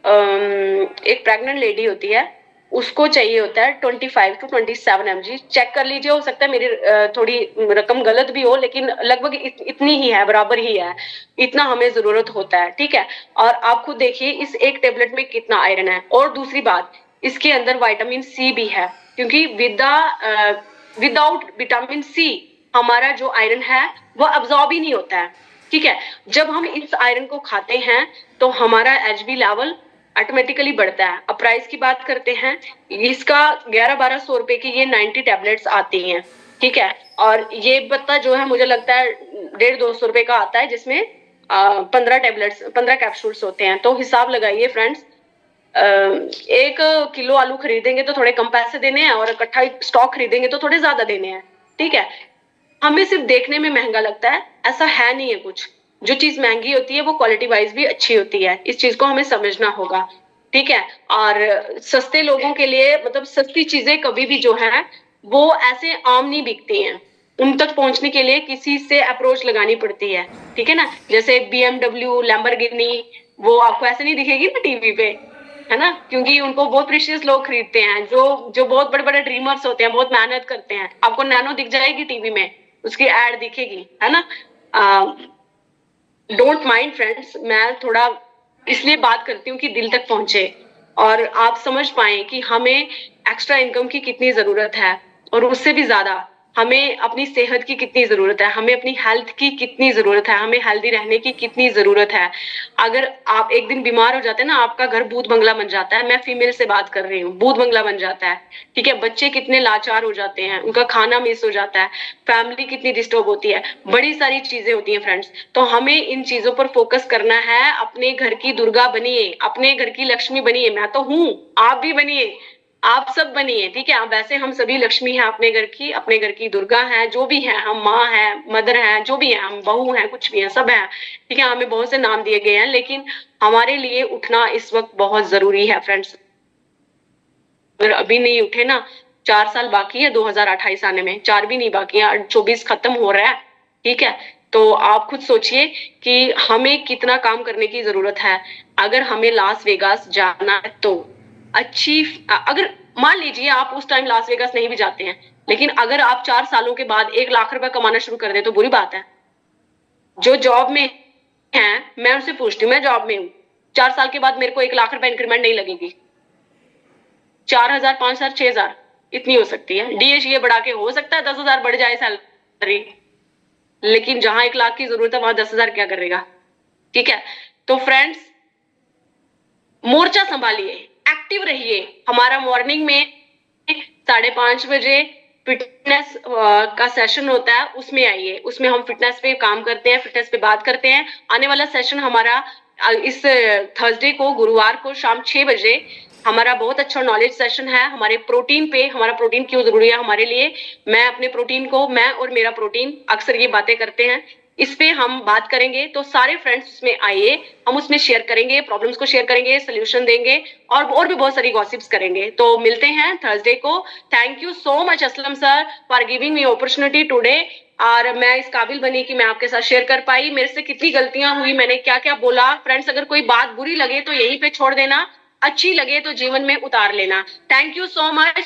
एक प्रेग्नेंट लेडी होती है उसको चाहिए होता है 25 to 27 mg। चेक कर लीजिए, हो सकता है मेरी थोड़ी रकम गलत भी हो, लेकिन लगभग इतनी ही है, बराबर ही है, इतना हमें जरूरत होता है, ठीक है। और आप खुद देखिए इस एक टेबलेट में कितना आयरन है। और दूसरी बात, इसके अंदर विटामिन सी भी है, क्योंकि विदाउट विटामिन सी हमारा जो आयरन है वो अब्सॉर्ब ही नहीं होता है, ठीक है। जब हम इस आयरन को खाते हैं तो हमारा एचबी लेवल ऑटोमेटिकली बढ़ता है। अब प्राइस की बात करते हैं, इसका 1100-1200 रुपए की ये 90 टैबलेट्स आती हैं, ठीक है। और ये पत्ता जो है मुझे लगता है 150-200 रुपए का आता है, जिसमें 15 कैप्सूल्स होते हैं। तो हिसाब लगाइए फ्रेंड्स, 1 किलो आलू खरीदेंगे तो थोड़े कम पैसे देने हैं और इकट्ठा स्टॉक खरीदेंगे तो थोड़े ज्यादा देने हैं, ठीक है। हमें सिर्फ देखने में महंगा लगता है, ऐसा है नहीं है कुछ। जो चीज महंगी होती है वो क्वालिटी वाइज भी अच्छी होती है, इस चीज को हमें समझना होगा, ठीक है। और सस्ते लोगों के लिए मतलब सस्ती चीजें कभी भी जो है वो ऐसे आम नहीं बिकती हैं, उन तक पहुंचने के लिए किसी से अप्रोच लगानी पड़ती है, ठीक है ना। जैसे BMW, लैम्बोर्गिनी, वो आपको ऐसे नहीं दिखेगी ना टीवी पे, है ना, क्योंकि उनको बहुत प्रीशियस लोग खरीदते हैं, जो जो बहुत बड़े बड़े ड्रीमर्स होते हैं, बहुत मेहनत करते हैं। आपको नैनो दिख जाएगी टीवी में, उसकी एड दिखेगी, है ना। डोंट माइंड फ्रेंड्स, मैं थोड़ा इसलिए बात करती हूँ कि दिल तक पहुंचे और आप समझ पाए कि हमें एक्स्ट्रा इनकम की कितनी जरूरत है, और उससे भी ज्यादा हमें अपनी सेहत की कितनी जरूरत है, हमें अपनी हेल्थ की कितनी जरूरत है, हमें हेल्दी रहने की कितनी जरूरत है। अगर आप एक दिन बीमार हो जाते हैं ना, आपका घर भूत बंगला बन जाता है। मैं फीमेल से बात कर रही हूँ, भूत बंगला बन जाता है, ठीक है। बच्चे कितने लाचार हो जाते हैं, उनका खाना मिस हो जाता है, फैमिली कितनी डिस्टर्ब होती है, बड़ी सारी चीजें होती हैं फ्रेंड्स। तो हमें इन चीजों पर फोकस करना है। अपने घर की दुर्गा बनिए, अपने घर की लक्ष्मी बनिए। मैं तो हूँ, आप भी बनिए, आप सब बनिए, ठीक है। वैसे हम सभी लक्ष्मी हैं अपने घर की दुर्गा हैं, जो भी हैं, हम माँ हैं, मदर हैं, जो भी हैं, हम बहू हैं, कुछ भी हैं, सब हैं, ठीक है। हमें बहुत से नाम दिए गए हैं, लेकिन हमारे लिए उठना इस वक्त बहुत जरूरी है फ्रेंड्स। अगर अभी नहीं उठे ना, 4 साल बाकी है 2028 आने में, 4 भी नहीं बाकी है, 24 खत्म हो रहा है, ठीक है। तो आप खुद सोचिए कि हमें कितना काम करने की जरूरत है। अगर हमें लास वेगास जाना है तो अच्छी, अगर मान लीजिए आप उस टाइम लास वेगास नहीं भी जाते हैं, लेकिन अगर आप 4 सालों के बाद 1 लाख रुपए कमाना शुरू कर दें तो बुरी बात है। जो जॉब में हैं, मैं उनसे पूछती हूँ, मैं जॉब में हूँ, 4 साल के बाद मेरे को 1 लाख रुपए इंक्रीमेंट नहीं लगेगी, 4,000, 5,000, 6,000 इतनी हो सकती है। DA बढ़ा के हो सकता है 10,000 बढ़ जाए सैलरी, लेकिन जहां 1 लाख की जरूरत है वहां 10,000 क्या करेगा, ठीक है। तो फ्रेंड्स, मोर्चा संभालिए, एक्टिव रहिए। हमारा मॉर्निंग में 5:30 बजे फिटनेस का सेशन होता है, उसमें आइए। उसमें हम फिटनेस पे काम करते हैं, फिटनेस पे बात करते हैं। आने वाला सेशन हमारा इस थर्सडे को, गुरुवार को शाम 6 बजे हमारा बहुत अच्छा नॉलेज सेशन है। हमारे प्रोटीन पे, हमारा प्रोटीन क्यों जरूरी है हमारे लिए, मैं अपने प्रोटीन को, मैं और मेरा प्रोटीन अक्सर ये बातें करते हैं, इस पे हम बात करेंगे। तो सारे फ्रेंड्स उसमें आइए, हम उसमें शेयर करेंगे, प्रॉब्लम्स को शेयर करेंगे, सोल्यूशन देंगे और भी बहुत सारी गॉसिप्स करेंगे। तो मिलते हैं थर्सडे को। Thank you so much Aslam sir for giving me opportunity today. और मैं इस काबिल बनी कि मैं आपके साथ शेयर कर पाई। मेरे से कितनी गलतियां हुई, मैंने क्या क्या बोला। फ्रेंड्स, अगर कोई बात बुरी लगे तो यहीं पे छोड़ देना, अच्छी लगे तो जीवन में उतार लेना। Thank you so much.